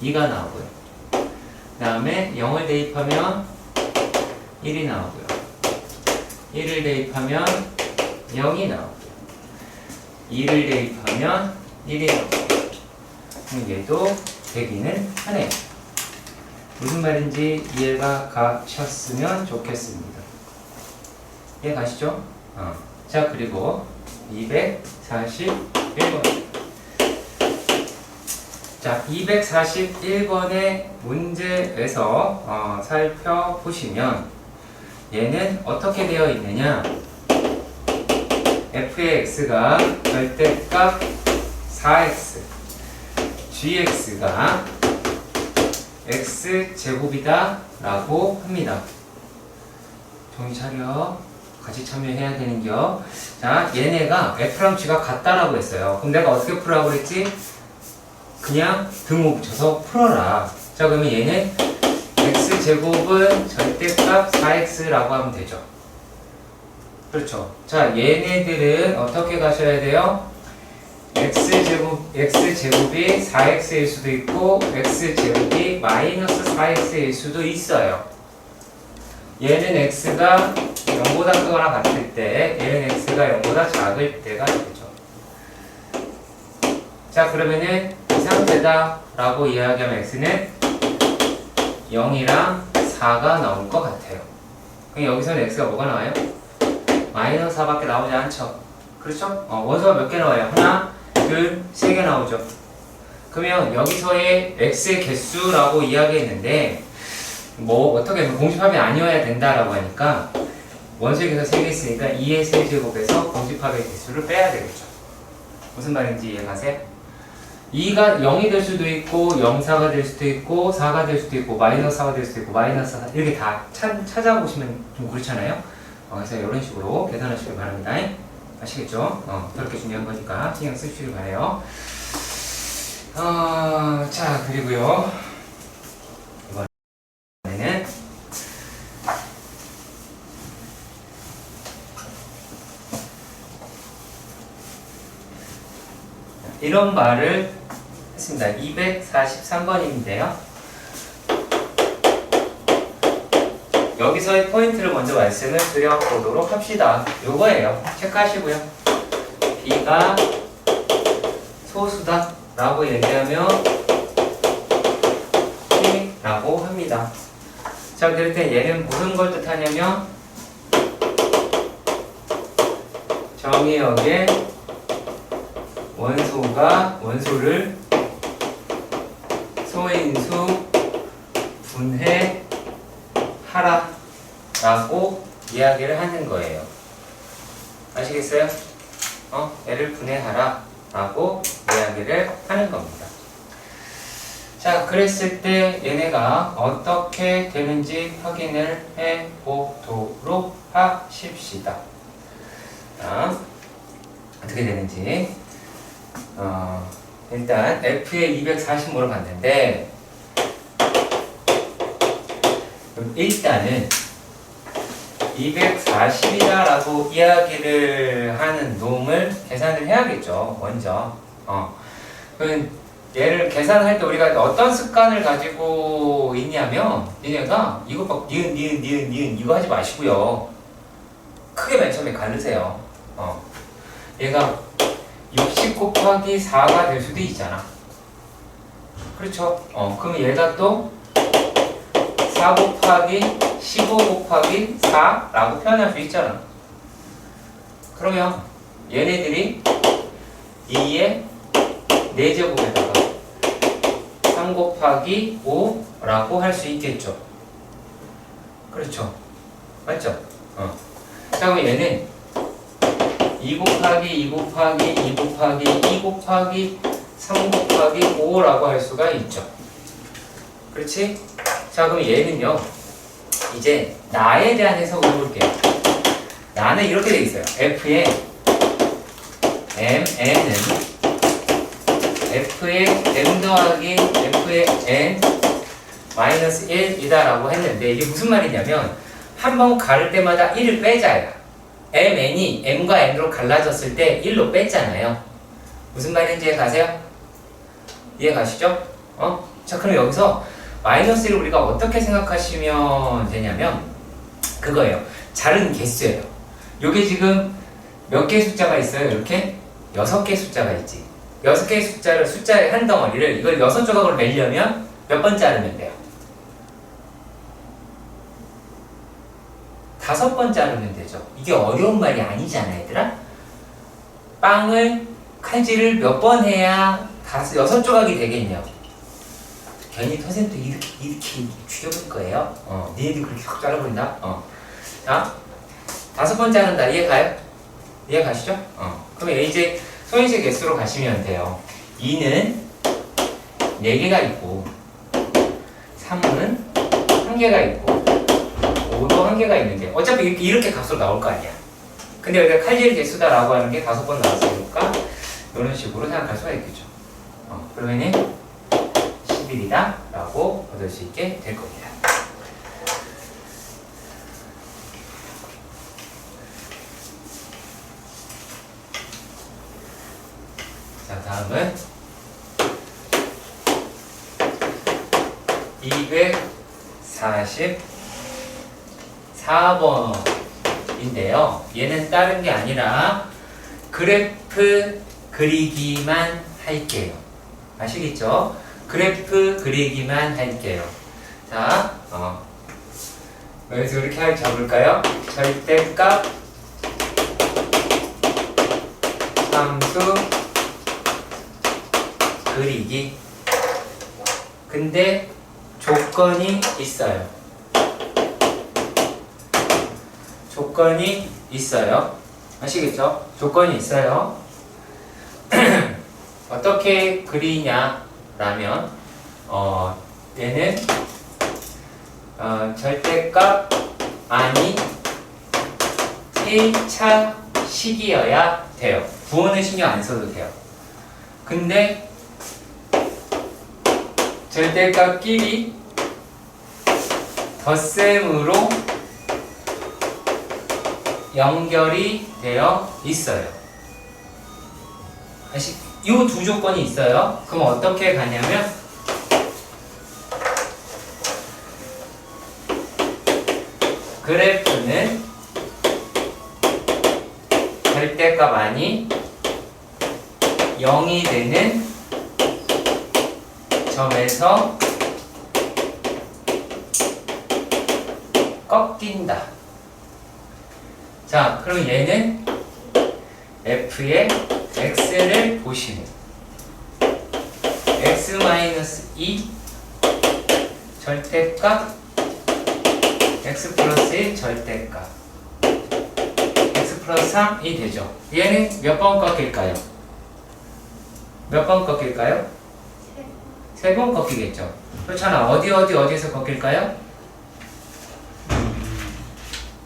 2가 나오고요. 그 다음에 0을 대입하면 1이 나오고요. 1을 대입하면 0이 나오고요. 2를 대입하면 1이 나오고요. 그럼 얘도 되기는 하네요. 무슨 말인지 이해가 가셨으면 좋겠습니다. 이해 가시죠? 자, 그리고 241번. 자, 241번의 문제에서 살펴보시면 얘는 어떻게 되어 있느냐? f의 x가 절대값 4x gx가 x제곱이다 라고 합니다. 정신 차려. 같이 참여해야 되는겨. 자, 얘네가 f랑 g가 같다라고 했어요. 그럼 내가 어떻게 풀으라고 그랬지? 그냥 등호 붙여서 풀어라. 자, 그러면 얘는 x제곱은 절대값 4x라고 하면 되죠. 그렇죠. 자, 얘네들은 어떻게 가셔야 돼요? x제곱이 4x일 수도 있고 x제곱이 마이너스 4x일 수도 있어요. 얘는 x가 0보다 크거나 같을 때, 얘는 x가 0보다 작을 때가 되죠. 자, 그러면은 이상되다 라고 이야기하면 x는 0이랑 4가 나올 것 같아요. 그럼 여기서는 x가 뭐가 나와요? 마이너스 4밖에 나오지 않죠. 그렇죠? 원소가 몇 개 나와요? 하나, 둘, 세 개 나오죠. 그러면 여기서의 x의 개수라고 이야기했는데 뭐 어떻게 공집합이 아니어야 된다라고 하니까 원소의 개수 3개 있으니까 2의 세제곱에서 공집합의 개수를 빼야 되겠죠. 무슨 말인지 이해가세요? 2가 0이 될 수도 있고 0,4가 될 수도 있고 4가 될 수도 있고 마이너스 4가 될 수도 있고 마이너스 4 이렇게 다 찾아보시면 좀 그렇잖아요. 그래서 이런 식으로 계산하시길 바랍니다. 아시겠죠? 그렇게 중요한 거니까 신경 쓰시길 바래요. 자, 그리고요. 이번에는 이런 말을 했습니다. 243번인데요. 여기서의 포인트를 먼저 말씀을 드려보도록 합시다. 요거예요. 체크하시고요. B가 소수다 라고 얘기하면 P라고 합니다. 자, 그럴 때 얘는 무슨 걸 뜻하냐면 정의역의 원소를 소인수 분해하라 라고 이야기를 하는 거예요. 아시겠어요? 얘를 분해하라 라고 이야기를 하는 겁니다. 자, 그랬을 때 얘네가 어떻게 되는지 확인을 해 보도록 하십시다. 자, 어떻게 되는지 일단 F의 240모를 봤는데 일단은 240이다 라고 이야기를 하는 놈을 계산을 해야겠죠. 먼저 얘를 계산할 때 우리가 어떤 습관을 가지고 있냐면 얘네가 이거 막 니은 이거 하지 마시고요. 크게 맨 처음에 가르세요. 얘가 60 곱하기 4가 될 수도 있잖아. 그렇죠? 그럼 얘가 또 4 곱하기 15 곱하기 4라고 표현할 수 있잖아. 그러면 얘네들이 2의 4제곱에다가 3 곱하기 5라고 할 수 있겠죠. 그렇죠? 맞죠? 자, 그럼 얘는 2 곱하기 2 곱하기 2 곱하기 2 곱하기 3 곱하기 5라고 할 수가 있죠. 그렇지? 자, 그럼 얘는요, 이제 나에 대한 해석을 해볼게요. 나는 이렇게 돼 있어요. F의 Mn은 F의 M 더하기 F의 N 마이너스 1이다 라고 했는데 이게 무슨 말이냐면 한 번 가를 때마다 1을 빼자요. Mn이 M과 N으로 갈라졌을 때 1로 뺐잖아요. 무슨 말인지 이해 가세요? 이해 가시죠? 자, 그럼 여기서 마이너스 1을 우리가 어떻게 생각하시면 되냐면 그거예요. 자른 개수예요. 요게 지금 몇 개의 숫자가 있어요? 이렇게 6개의 숫자가 있지. 6개의 숫자의 한 덩어리를 이걸 6조각으로 내려면 몇 번 자르면 돼요? 5번 자르면 되죠. 이게 어려운 말이 아니잖아, 얘들아. 빵을 칼질을 몇 번 해야 6조각이 되겠냐? 괜히 선생님도 이렇게 죽여볼 거예요. 니네들 그렇게 확 잘라버린다. 자, 5번 자른다. 이해 가요? 이해 가시죠? 그러면 이제 소인식 개수로 가시면 돼요. 2는 4개가 있고 3은 1개가 있고 5도 1개가 있는데 어차피 이렇게 값으로 나올 거 아니야. 근데 여기가 칼질 개수다라고 하는 게 5번 나왔으니까 이런 식으로 생각할 수가 있겠죠. 그러면은 11이다 라고 얻을 수 있게 될 겁니다. 자, 다음은 244번인데요. 얘는 다른 게 아니라 그래프 그리기만 할게요. 아시겠죠? 그래프 그리기만 할게요. 자, 여기서 이렇게 잡을까요? 절대값 함수 그리기. 근데 조건이 있어요. 조건이 있어요. 아시겠죠? 조건이 있어요. 어떻게 그리냐라면 얘는 절대값 아니 1차식이어야 돼요. 부호는 신경 안 써도 돼요. 근데 절대값끼리 덧셈으로 연결이 되어 있어요. 이 두 조건이 있어요. 그럼 어떻게 가냐면 그래프는 절대값 아니 0이 되는 점에서 꺾인다. 자, 그럼 얘는 f의 x를 보시면 x-2 절대값 x 플러스 1 절대값 x 플러스 3이 되죠. 얘는 몇 번 꺾일까요? 몇 번 꺾일까요? 3번 꺾이겠죠. 그렇잖아. 어디에서 꺾일까요?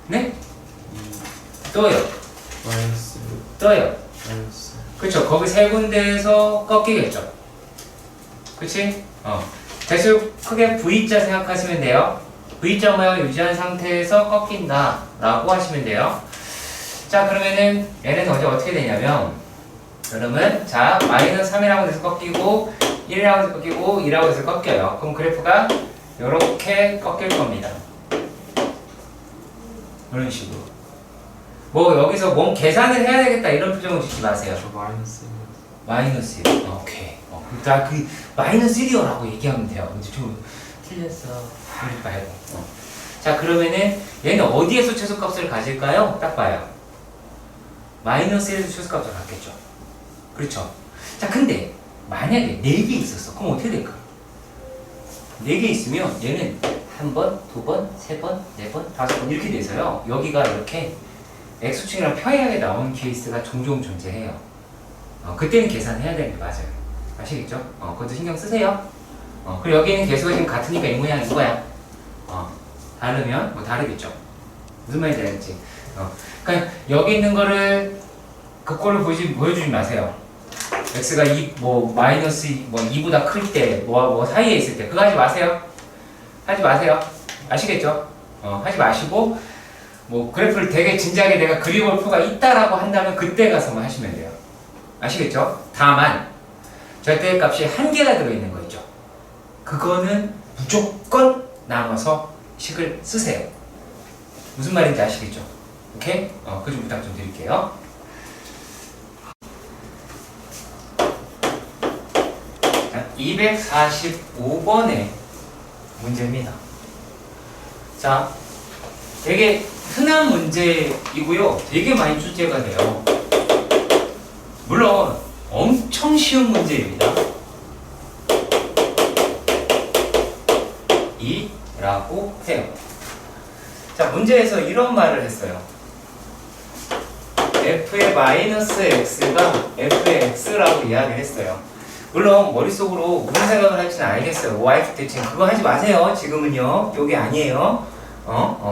네? 또요. 마이너스 또요. 마이너스 그쵸. 거기 세 군데에서 꺾이겠죠. 그치? 대수 크게 V자 생각하시면 돼요. V자 모양을 유지한 상태에서 꺾인다 라고 하시면 돼요. 자, 그러면은 얘는 어떻게 되냐면 그러면 자, 마이너스 3이라고 해서 꺾이고 1이라고 해서 꺾이고 2라고 해서 꺾여요. 그럼 그래프가 이렇게 꺾일 겁니다. 이런 식으로. 뭐 여기서 뭔 계산을 해야 되겠다 이런 표정을 짓지 마세요. 저 마이너스 마이너스 1. 오케이. 나 그 마이너스 1이요라고 얘기하면 돼요. 근데 좀 틀렸어. 그러지 말고. 자, 그러면은 얘는 어디에서 최소값을 가질까요? 딱 봐요. 마이너스 1에서 최소값을 갖겠죠. 그렇죠. 자, 근데 만약에 4개 있었어. 그럼 어떻게 될까? 4개 있으면 얘는 1번, 2번, 3번, 4번, 5번 이렇게 돼서요. 여기가 이렇게 X축이랑 평행하게 나오는 케이스가 종종 존재해요. 그때는 계산해야 되는 게 맞아요. 아시겠죠? 그것도 신경 쓰세요. 그리고 여기 있는 개수가 지금 같으니까 이 모양인 거야. 다르면 뭐 다르겠죠. 무슨 말인지 알겠지? 그러니까 여기 있는 거를 그거를 보여주지 마세요. x가 마이너스 2보다 클 때, 뭐 사이에 있을 때 그거 하지 마세요. 하지 마세요. 아시겠죠? 하지 마시고 뭐 그래프를 되게 진지하게 내가 그려볼 필요가 있다라고 한다면 그때 가서만 하시면 돼요. 아시겠죠? 다만 절대값이 1개가 들어있는 거 있죠. 그거는 무조건 나눠서 식을 쓰세요. 무슨 말인지 아시겠죠? 오케이? 그 좀 부탁 좀 드릴게요. 자, 245번의 문제입니다. 자, 되게 흔한 문제이고요. 되게 많이 출제가 돼요. 물론 엄청 쉬운 문제입니다. 라고 해요. 자, 문제에서 이런 말을 했어요. f의 마이너스 x가 f의 x라고 이야기를 했어요. 물론 머릿속으로 무슨 생각을 할지는 알겠어요. y축 대칭 그거 하지 마세요. 지금은요. 요게 아니에요.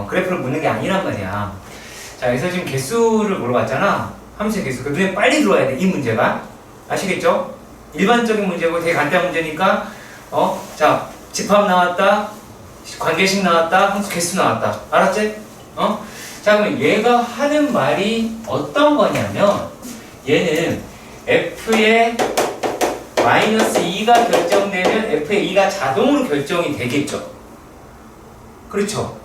그래프를 묻는 게 아니란 말이야. 자, 여기서 지금 개수를 물어봤잖아. 함수의 개수. 그 눈에 빨리 들어와야 돼. 이 문제가. 아시겠죠? 일반적인 문제고 되게 간단한 문제니까 자, 집합 나왔다. 관계식 나왔다. 함수 개수 나왔다. 알았지? 자, 그러면 얘가 하는 말이 어떤 거냐면 얘는 f의 마이너스 2가 결정되면 f의 2가 자동으로 결정이 되겠죠. 그렇죠?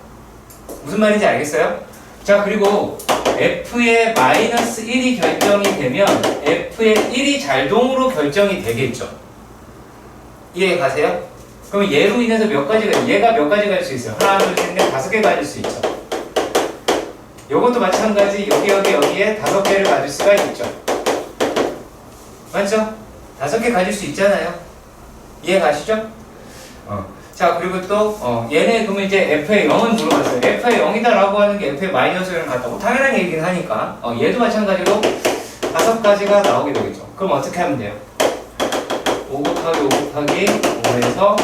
무슨 말인지 알겠어요? 자, 그리고 f의 마이너스 1이 결정이 되면 f의 1이 자동으로 결정이 되겠죠. 이해 가세요? 그럼 얘로 인해서 몇 가지가, 얘가 몇 가지 가질 수 있어요? 하나, 둘, 셋, 넷, 5개 가질 수 있죠. 요것도 마찬가지 여기에 5개를 가질 수가 있죠. 맞죠? 5개 가질 수 있잖아요. 이해 가시죠? 자, 그리고 또 얘네 그러면 이제 f의 0은 물어봤어요. f의 0이다 라고 하는 게 f의 마이너스 1을 같다고 당연한 얘기긴 하니까 얘도 마찬가지로 5가지가 나오게 되겠죠. 그럼 어떻게 하면 돼요? 5 곱하기 5 곱하기 5에서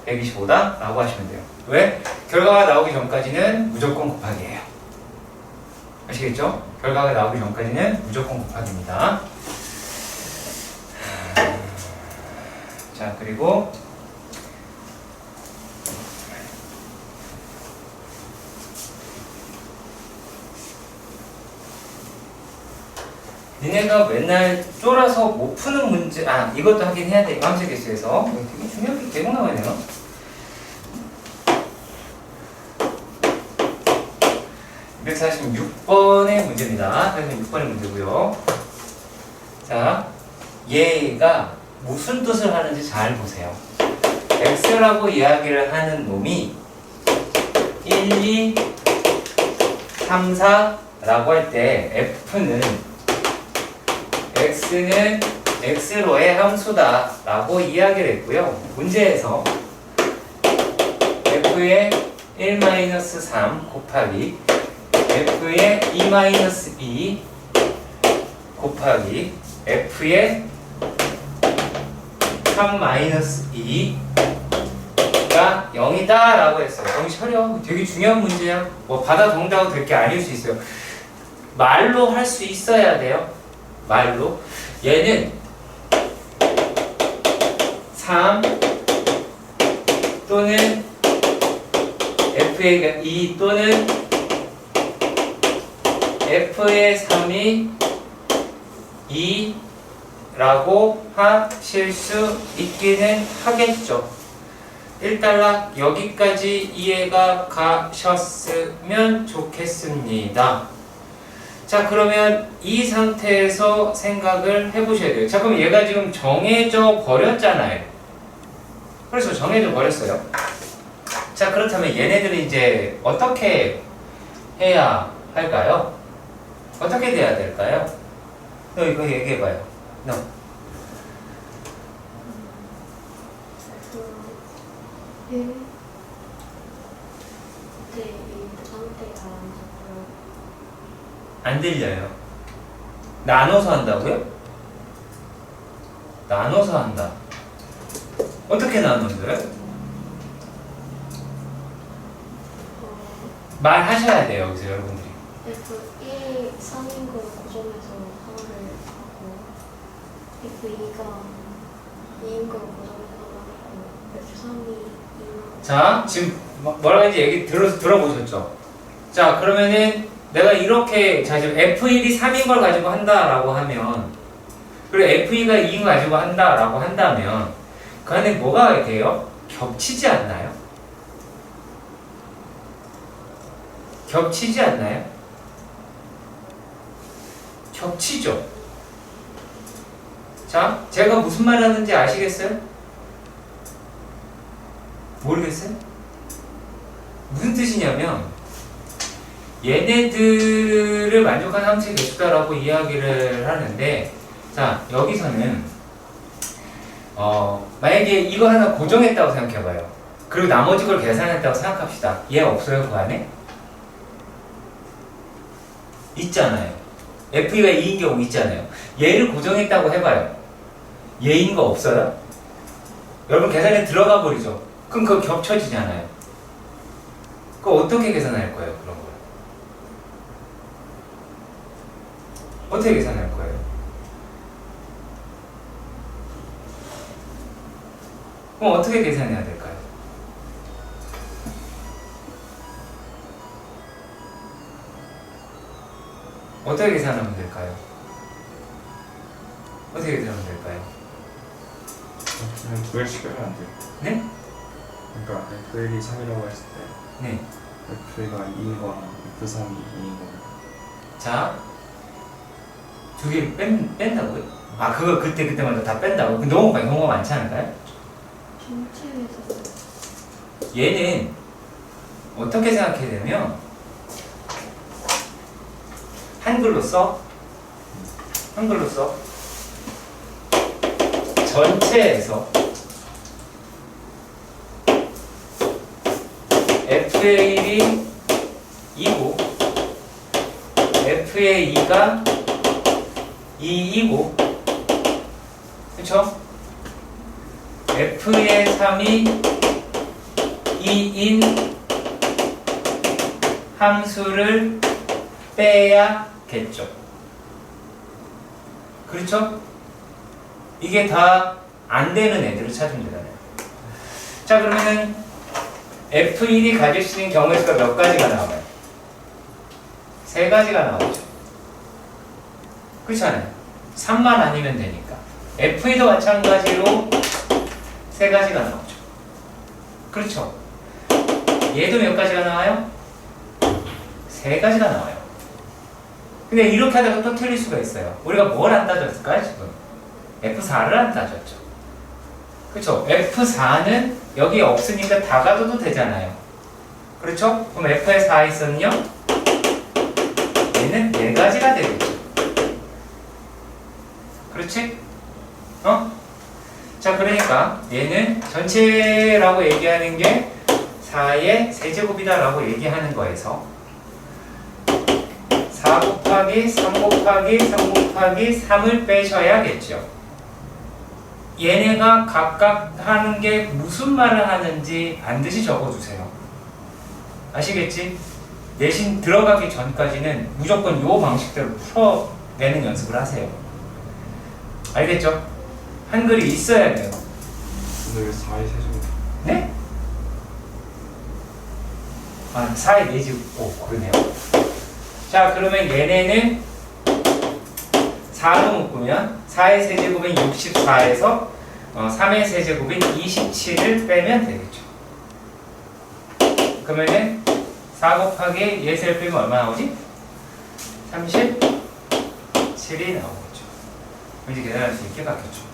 125다 라고 하시면 돼요. 왜? 결과가 나오기 전까지는 무조건 곱하기예요. 아시겠죠? 결과가 나오기 전까지는 무조건 곱하기입니다. 자, 그리고 니네가 맨날 쫄아서 못 푸는 문제, 이것도 하긴 해야 돼. 함수 개수에서 되게 중요한 게 계속 나와요. 246번의 문제입니다. 246번의 문제고요. 자, 얘가 무슨 뜻을 하는지 잘 보세요. x라고 이야기를 하는 놈이 1, 2, 3, 4라고 할 때 f는 x는 x로의 함수다 라고 이야기를 했고요. 문제에서 f의 1-3 곱하기 f의 2-2 곱하기 f의 3-2가 0이다 라고 했어요. 정신 차려. 되게 중요한 문제야. 뭐 받아 적는다고 될 게 아닐 수 있어요. 말로 할 수 있어야 돼요. 말로. 얘는 3 또는 f의 2 또는 f의 3이 2라고 하실 수 있기는 하겠죠. 일단 여기까지 이해가 가셨으면 좋겠습니다. 자, 그러면 이 상태에서 생각을 해보셔야 돼요. 자, 그럼 얘가 지금 정해져 버렸잖아요. 그래서 정해져 버렸어요. 자, 그렇다면 얘네들은 이제 어떻게 해야 할까요? 어떻게 돼야 될까요? 너 이거 얘기해봐요. 너. 네, 이 상태가 안 들려요. 나눠서 한다고요? 나눠서 한다. 어떻게 나눠서요? 말하셔야 돼요, 여기서 여러분들이. F1, 3인 걸 고정해서 하나를 하고 F2가 2인 걸 고정해서 하고 F3이 2인 자, 지금 뭐라고 했는지 얘기 들어보셨죠? 자, 그러면은 내가 이렇게, 자, 지금 F1이 3인 걸 가지고 한다라고 하면, 그리고 F2가 2인 걸 가지고 한다라고 한다면, 그 안에 뭐가 돼요? 겹치지 않나요? 겹치지 않나요? 겹치죠? 자, 제가 무슨 말 하는지 아시겠어요? 모르겠어요? 무슨 뜻이냐면 얘네들을 만족한 함수의 개수다라고 이야기를 하는데, 자, 여기서는 만약에 이거 하나 고정했다고 생각해봐요. 그리고 나머지 걸 계산했다고 생각합시다. 얘 없어요, 그 안에? 있잖아요. F가 2인 경우 있잖아요. 얘를 고정했다고 해봐요. 얘인 거 없어요? 여러분 계산에 들어가 버리죠. 그럼 그거 겹쳐지잖아요. 그거 어떻게 계산할 거예요? 그런 걸 어떻게 계산할 거예요? 그럼 어떻게 계산해야 될까요? 어떻게 계산하면 될까요? 어떻게 계산하면 될까요? 그냥 두 개씩 빼면 안 돼요. 네? 그러니까 F1이 3이라고 했을 때 네. F1가 2인 거랑 F3이 2인 거랑 자, 두 개 뺀다고요? 아, 그거 그때마다 다 뺀다고? 근데 너무 경우가 많지 않을까요? 전체에서 얘는 어떻게 생각해야 되냐면 한글로 써. 한글로 써. 전체에서 F의 1이 2고 F의 2가 2이고 그쵸? F의 3이 2인 함수를 빼야겠죠. 그렇죠? 이게 다 안 되는 애들을 찾으면 되잖아요. 자, 그러면은 F1이 가질 수 있는 경우의 수가 몇 가지가 나와요? 세 가지가 나오죠. 그렇잖아요. 3만 아니면 되니까. F2도 마찬가지로 세 가지가 나오죠. 그렇죠? 얘도 몇 가지가 나와요? 세 가지가 나와요. 근데 이렇게 하다가 또 틀릴 수가 있어요. 우리가 뭘 안 따졌을까요, 지금? F4를 안 따졌죠. 그렇죠? F4는 여기 없으니까 다 가둬도 되잖아요. 그렇죠? 그럼 F에 4 있었는요? 얘는 네 가지가 되겠죠. 그렇지? 어? 자, 그러니까 얘는 전체라고 얘기하는 게 4의 세제곱이다라고 얘기하는 거에서 4 곱하기 3 곱하기 3 곱하기 3을 빼셔야겠죠. 얘네가 각각 하는 게 무슨 말을 하는지 반드시 적어주세요. 아시겠지? 내신 들어가기 전까지는 무조건 요 방식대로 풀어내는 연습을 하세요. 알겠죠? 한글이 있어야 돼요. 근데 왜 4의 세제곱? 네? 아, 4의 내지, 오, 그러네요. 자, 그러면 얘네는 4로 묶으면 4의 세제곱은 64에서 3의 세제곱인 27을 빼면 되겠죠. 그러면은 4 곱하기 예세를 빼면 얼마 나오지? 37이 나오겠죠. 이제 계산할 수 있게 바뀌었죠.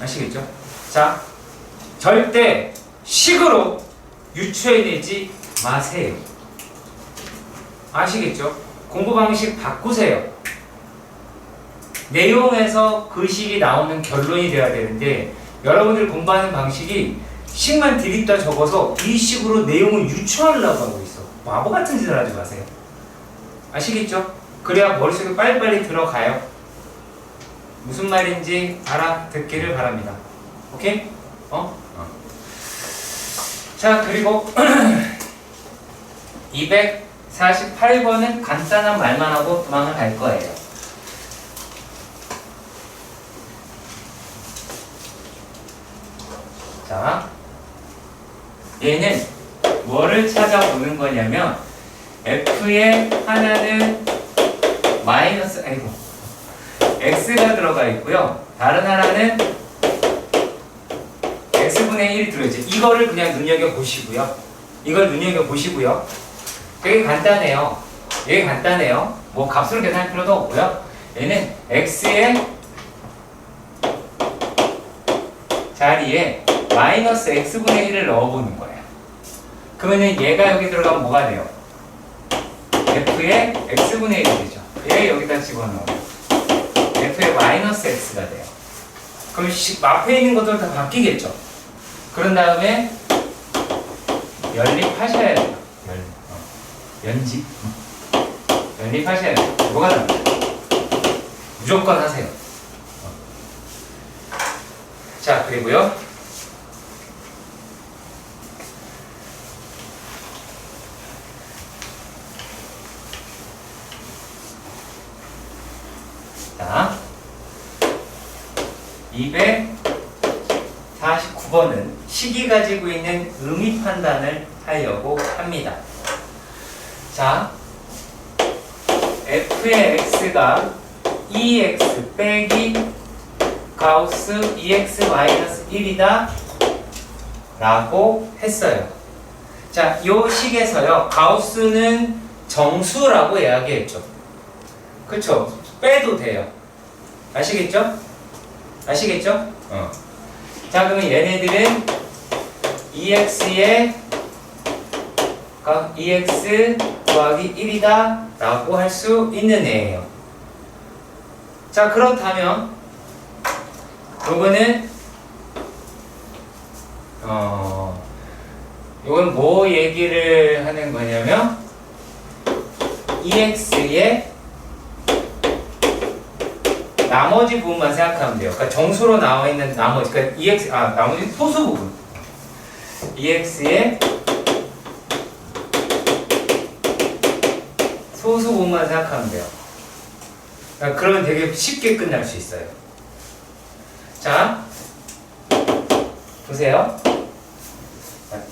아시겠죠? 자, 절대 식으로 유추해내지 마세요. 아시겠죠? 공부 방식 바꾸세요. 내용에서 그 식이 나오는 결론이 돼야 되는데 여러분들 공부하는 방식이 식만 디립다 적어서 이 식으로 내용을 유추하려고 하고 있어. 바보 같은 짓을 하지 마세요. 아시겠죠? 그래야 머릿속에 빨리빨리 들어가요. 무슨 말인지 알아듣기를 바랍니다. 오케이? 자, 그리고 248번은 간단한 말만 하고 도망을 갈 거예요. 자, 얘는 뭐를 찾아보는 거냐면 F의 하나는 마이너스, X가 들어가 있고요. 다른 하나는 X분의 1이 들어있죠. 이거를 그냥 눈여겨보시고요. 이걸 눈여겨보시고요. 되게 간단해요. 되게 간단해요. 뭐 값으로 계산할 필요도 없고요. 얘는 X의 자리에 마이너스 X분의 1을 넣어보는 거예요. 그러면은 얘가 여기 들어가면 뭐가 돼요? F의 X분의 1이 되죠. 얘 여기다 집어넣어요. F의 마이너스 X가 돼요. 그럼 앞에 있는 것들 다 바뀌겠죠. 그런 다음에 연립하셔야 돼요. 연집. 연립하셔야 돼요. 뭐가 나와요? 무조건 하세요. 자, 그리고요. 자, 249번은 식이 가지고 있는 의미 판단을 하려고 합니다. 자, f의 x가 2x 빼기 가우스 2x-1이다 라고 했어요. 자, 요 식에서요, 가우스는 정수라고 이야기했죠. 그쵸? 빼도 돼요. 아시겠죠? 아시겠죠? 자, 그러면 얘네들은 2x에 2x 더하기 1이다 라고 할 수 있는 애예요. 자, 그렇다면 요거는 요건 뭐 얘기를 하는 거냐면 2x의 나머지 부분만 생각하면 돼요. 그러니까 정수로 나와 있는 나머지, 그러니까 2x, 나머지 소수 부분. 2x의 소수 부분만 생각하면 돼요. 그러니까 그러면 되게 쉽게 끝날 수 있어요. 자, 보세요.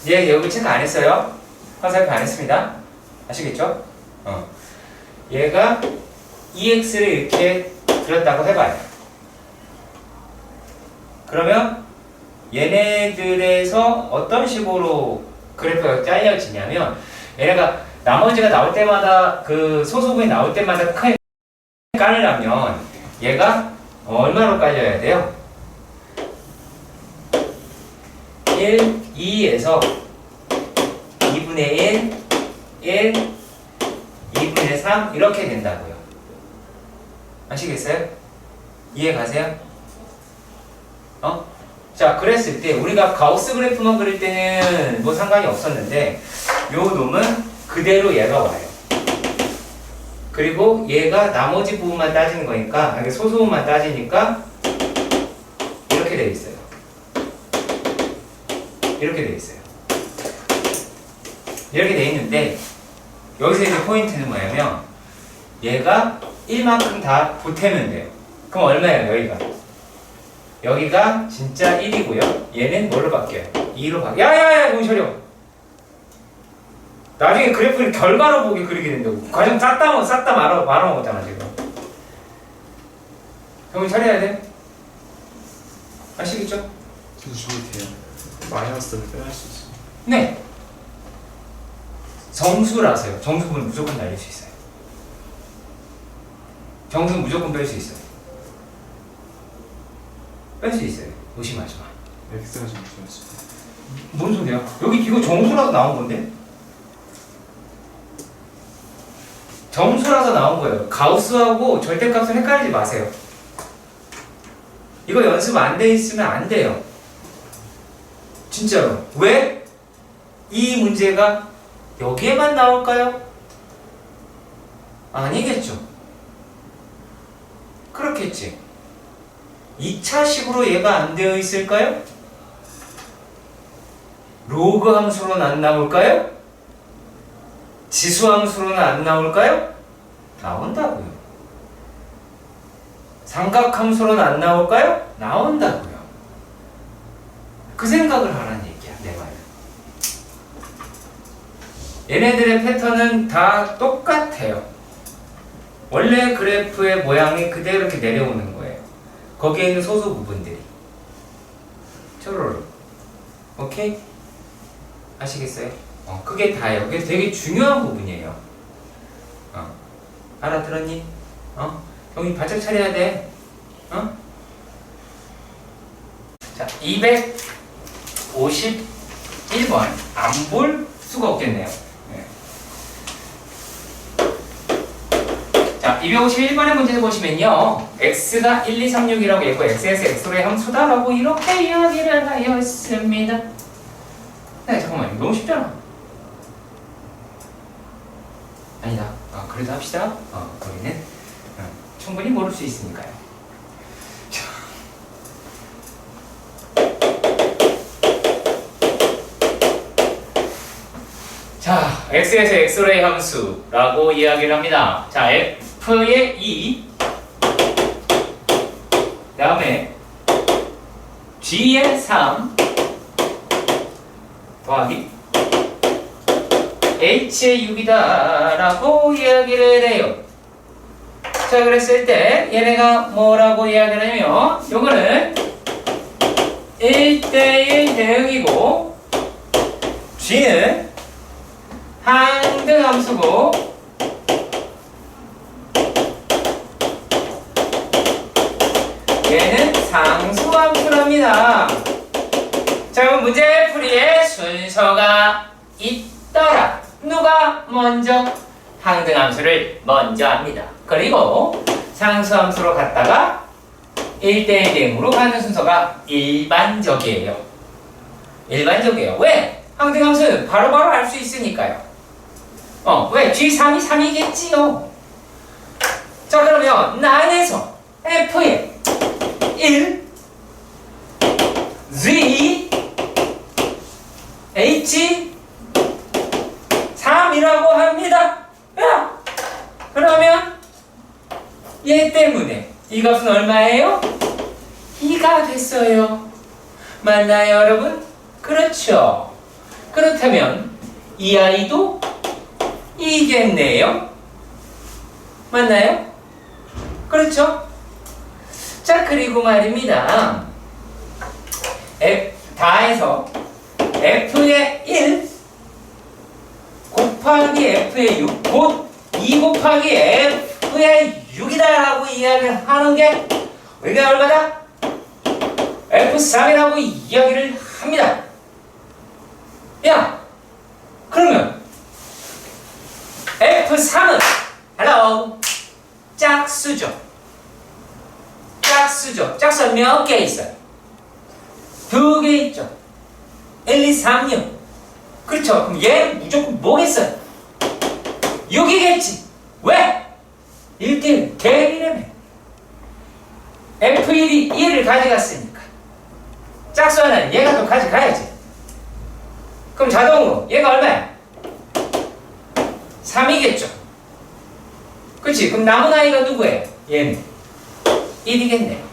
얘 여기 체크 안 했어요. 화살표 안 했습니다. 아시겠죠? 얘가 2x를 이렇게 그렸다고 해봐요. 그러면 얘네들에서 어떤 식으로 그래프가 잘려지냐면 얘네가 나머지가 나올 때마다 그 소수분이 나올 때마다 크게 깔으려면 얘가 얼마로 깔려야 돼요? 1, 2에서 2분의 1, 1, 2분의 3 이렇게 된다고요. 아시겠어요? 이해 가세요? 자, 그랬을 때 우리가 가우스 그래프만 그릴 때는 뭐 상관이 없었는데 요 놈은 그대로 얘가 와요. 그리고 얘가 나머지 부분만 따지는 거니까, 소수 부분만 따지니까 이렇게 돼 있어요. 이렇게 돼 있어요. 이렇게 돼 있는데 여기서 이제 포인트는 뭐냐면 얘가 1만큼 다 보태면 돼요. 그럼 얼마예요, 여기가? 여기가 진짜 1이고요. 얘는 뭘로 바뀌어요? 2로 바뀌어요. 야야야, 정신 차려. 나중에 그래프를 결과로 보게 그리게 된다고. 과정 싹 다 말아먹었잖아, 지금. 정신 차려야 돼. 아시겠죠? 저도 저기 돼요. 마이너스를 빼할 수 있어요. 네. 정수라서요. 정수분은 무조건 날릴 수 있어요. 정수는 무조건 뺄 수 있어요. 뺄 수 있어요. 의심하지 마. x가 정수였어요. 뭔 소리야? 여기 이거 정수라서 나온 건데? 정수라서 나온 거예요. 가우스하고 절대값을 헷갈리지 마세요. 이거 연습 안 돼 있으면 안 돼요. 진짜로. 왜? 이 문제가 여기에만 나올까요? 아니겠죠. 그렇겠지. 2차식으로 얘가 안 되어 있을까요? 로그 함수로는 안 나올까요? 지수 함수로는 안 나올까요? 나온다고요. 삼각 함수로는 안 나올까요? 나온다고요. 그 생각을 하라는 얘기야, 내 말은. 얘네들의 패턴은 다 똑같아요. 원래 그래프의 모양이 그대로 이렇게 내려오는 거예요. 거기에 있는 소수 부분들이. 쪼로로. 오케이? 아시겠어요? 그게 다예요. 그게 되게 중요한 부분이에요. 알아들었니? 경이 바짝 차려야 돼. 자, 251번. 안 볼 수가 없겠네요. 네. 자, 251번의 문제를 보시면요. x가 1, 2, 3, 6이라고 했고 x에서 x로의 함수다라고 이렇게 이야기를 하였습니다. 네, 잠깐만. 이거 너무 쉽잖아. 아니다. 그래도 합시다. 거기는 충분히 모를 수 있으니까요. 자, x에서 x로의 함수라고 이야기를 합니다. 자, f의 2 다음에 g의 3 더하기 h의 6이다 라고 이야기를 해요. 자, 그랬을 때 얘네가 뭐라고 이야기를 하냐면 요거는 1대1 대응이고 g는 항등함수고 얘는 상수함수랍니다. 자, 그럼 문제 풀이에 순서가 있더라. 누가 먼저? 항등함수를 먼저 합니다. 그리고 상수함수로 갔다가 1대1 대응으로 가는 순서가 일반적이에요. 일반적이에요. 왜? 항등함수는 바로바로 알 수 있으니까요. 왜? G3이 3이겠지요. 자, 그러면 난에서 F의 1, Z, H, 3이라고 합니다. 야! 그러면 얘 때문에 이 값은 얼마예요? 2가 됐어요. 맞나요, 여러분? 그렇죠. 그렇다면 이 아이도 2겠네요. 맞나요? 그렇죠? 자, 그리고 말입니다. 다해서 F의 1 곱하기 F의 6 곧 2 곱하기 F의 6이다 라고 이야기를 하는 게 우리가 얼마다? F3이라고 이야기를 합니다. 야, 그러면 F3은 hello 짝수죠. 짝수죠. 짝수는 몇 개 있어요? 2개 있죠. 1, 2, 3, 6. 그렇죠. 그럼 얘는 무조건 뭐겠어요? 6이겠지. 왜? 1대1 대응이라며. F1이 1을 가져갔으니까 짝수 하나는 얘가 또 가져가야지. 그럼 자동으로 얘가 얼마야? 3이겠죠. 그치? 그럼 남은 아이가 누구예요? 얘는 1이겠네요.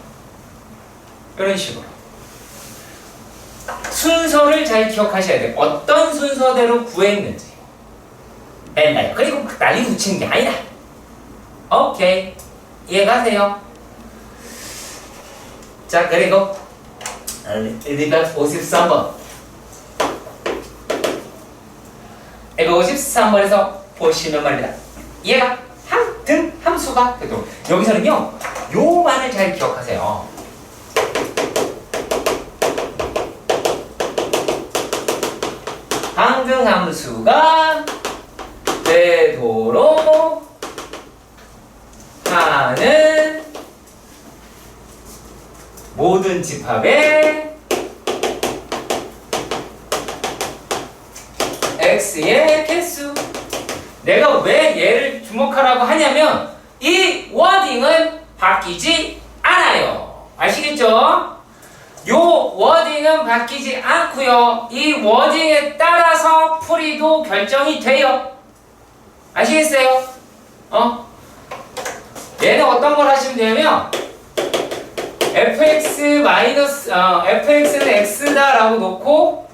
이런 식으로 순서를 잘 기억하셔야 돼요. 어떤 순서대로 구했는지 맨날 그리고 막 난리 붙이는 게 아니다. 오케이, 이해가세요? 자, 그리고 253번 253번에서 보시면 말입니다. 얘가 항등 함수가 되도록 여기서는요 요 말을 잘 기억하세요. 항등 함수가 되도록 하는 모든 집합의 x의 개수. 내가 왜 얘를 주목하라고 하냐면 이 워딩은 바뀌지 않아요. 아시겠죠? 요 워딩은 바뀌지 않고요. 이 워딩에 따라서 풀이도 결정이 돼요. 아시겠어요? 얘는 어떤 걸 하시면 되냐면 fx는 x다 라고 놓고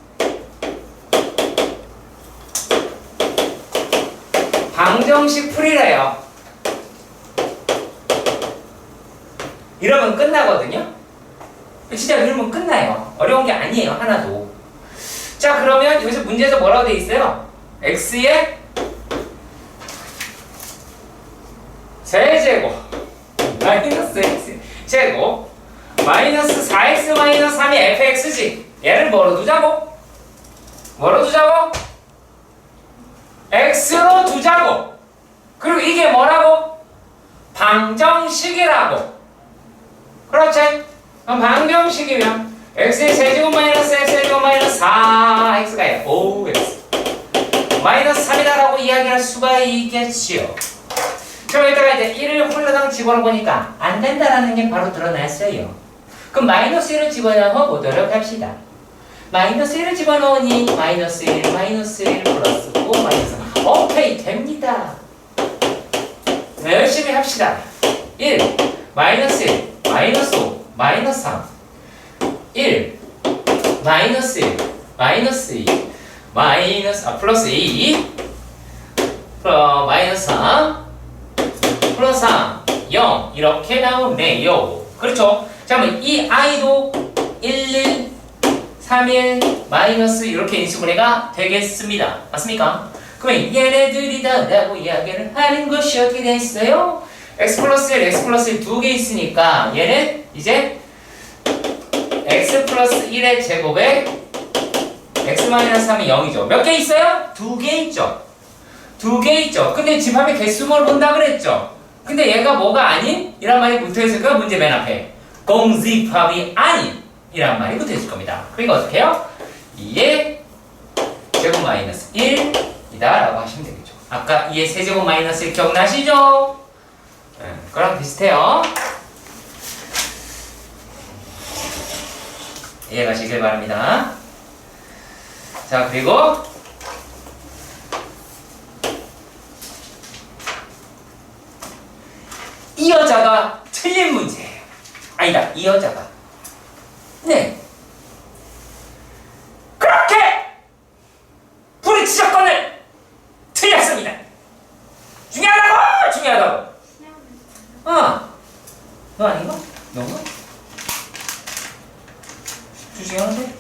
방정식 풀이래요. 이러면 끝나거든요. 진짜 이러면 끝나요. 어려운 게 아니에요, 하나도. 자, 그러면 여기서 문제에서 뭐라고 돼 있어요? x의 세제곱 마이너스 x 제곱 마이너스 4x 마이너스 3이 fx지. 얘를 뭐로 두자고? 뭐로 두자고? x로 두자고. 그리고 이게 뭐라고? 방정식이라고. 그렇지? 그럼 방정식이면 x의 세제곱 마이너스 x의 제곱 마이너스 4x가 5x 마이너스 3이다라고 이야기할 수가 있겠지요. 저 여기다가 이제 1을 홀라당 집어넣으니까 안 된다라는 게 바로 드러났어요. 그럼 마이너스 1을 집어넣어 보도록 합시다. 마이너스 1을 집어넣으니 마이너스 1 플러스 5 마이너스 3. 오케이 됩니다. 네, 열심히 합시다. 1 마이너스 1 마이너스 5 마이너스 3 1 마이너스 1 마이너스 2 마이너스 플러스 2 마이너스 3 플러스 3 0 이렇게 나오네요. 그렇죠? 자, 그러면 이 i도 1, 1 3, 1 마이너스 이렇게 인수분해가 되겠습니다. 맞습니까? 그러면 얘네들이다라고 이야기를 하는 것이 어떻게 됐어요? x 플러스 1, x 플러스 1 두 개 있으니까 얘는 이제 x 플러스 1의 제곱에 x 마이너스 3이 0이죠. 몇 개 있어요? 두 개 있죠. 두 개 있죠. 근데 집합의 개수를 본다 그랬죠. 근데 얘가 뭐가 아닌? 이란 말이 붙어있을까? 문제 맨 앞에 공집합이 아닌 이란 말이 붙어있을 겁니다. 그러니까 어떻게 해요? 2의 제곱 마이너스 1이다 라고 하시면 되겠죠. 아까 2의 세제곱 마이너스 1 기억나시죠? 네, 그거랑 비슷해요. 이해가시길 바랍니다. 자, 그리고 이 여자가 틀린 문제예요. 아니다, 이 여자가 네 그렇게 불이치적건을 틀렸습니다. 중요하다고! 중요하다고! 너 아닌가? 너가? 중요한데?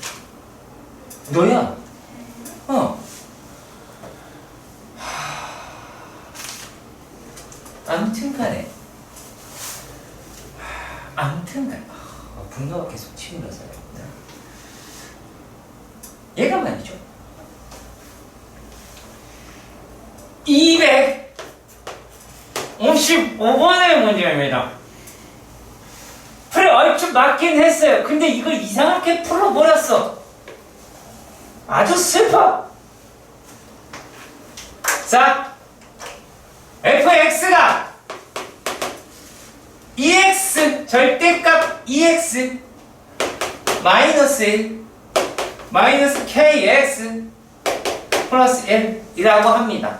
너야? 아무튼 간에 분노가 계속 치밀어서 얘가 말이죠. 255번의 문제입니다. 그래, 얼추 맞긴 했어요. 근데 이걸 이상하게 풀어버렸어. 아주 슬퍼. 자, fx가 2x 절대값 2x 마이너스 1 마이너스 kx 플러스 1이라고 합니다.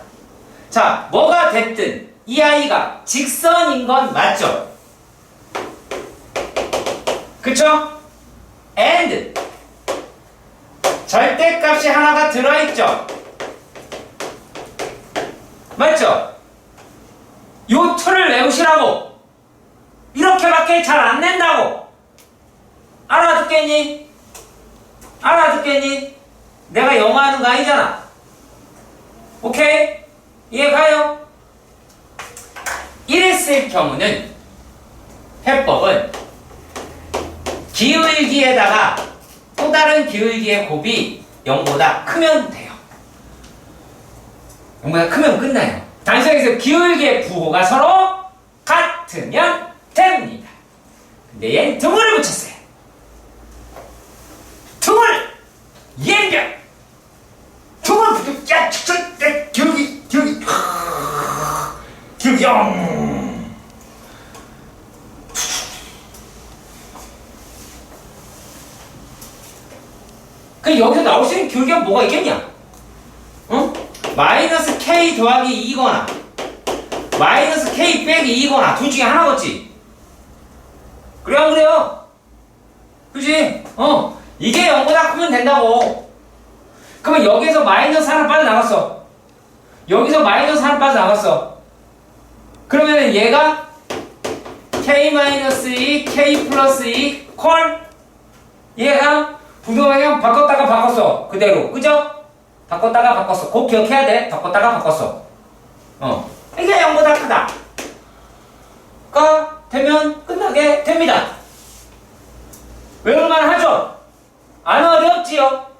자, 뭐가 됐든 이 아이가 직선인 건 맞죠? 그쵸? and 절대값이 하나가 들어있죠? 맞죠? 요 틀을 외우시라고. 이렇게밖에 잘 안 낸다고. 알아듣겠니? 알아듣겠니? 내가 영어 하는 거 아니잖아. 오케이? 이해가요? 이랬을 경우는 해법은 기울기에다가 또 다른 기울기의 곱이 0보다 크면 돼요. 0보다 크면 끝나요. 단순해서 기울기의 부호가 서로 같으면 됩니다. 근데 얘는 등호를 붙였어요. 등호를! 얘는 등호를 붙여! 야! 기울기! 기울기 0! 그 여기서 나올 수 있는 기울기가 뭐가 있겠냐? 응? 마이너스 k 더하기 2거나 마이너스 k 빼기 2거나 둘 중에 하나겠지? 그래 안 그래요? 그치? 이게 0보다 크면 된다고. 그러면 여기서 마이너스 하나 빠져나갔어. 여기서 마이너스 하나 빠져나갔어. 그러면은 얘가 k-2, k 플러스 2 콜? 얘가 부동방향 바꿨다가 바꿨어. 그대로. 그죠? 바꿨다가 바꿨어. 꼭 기억해야 돼. 바꿨다가 바꿨어. 이게 0보다 크다. 가 되면 끝나게 됩니다. 외울만 하죠? 안 어렵지요?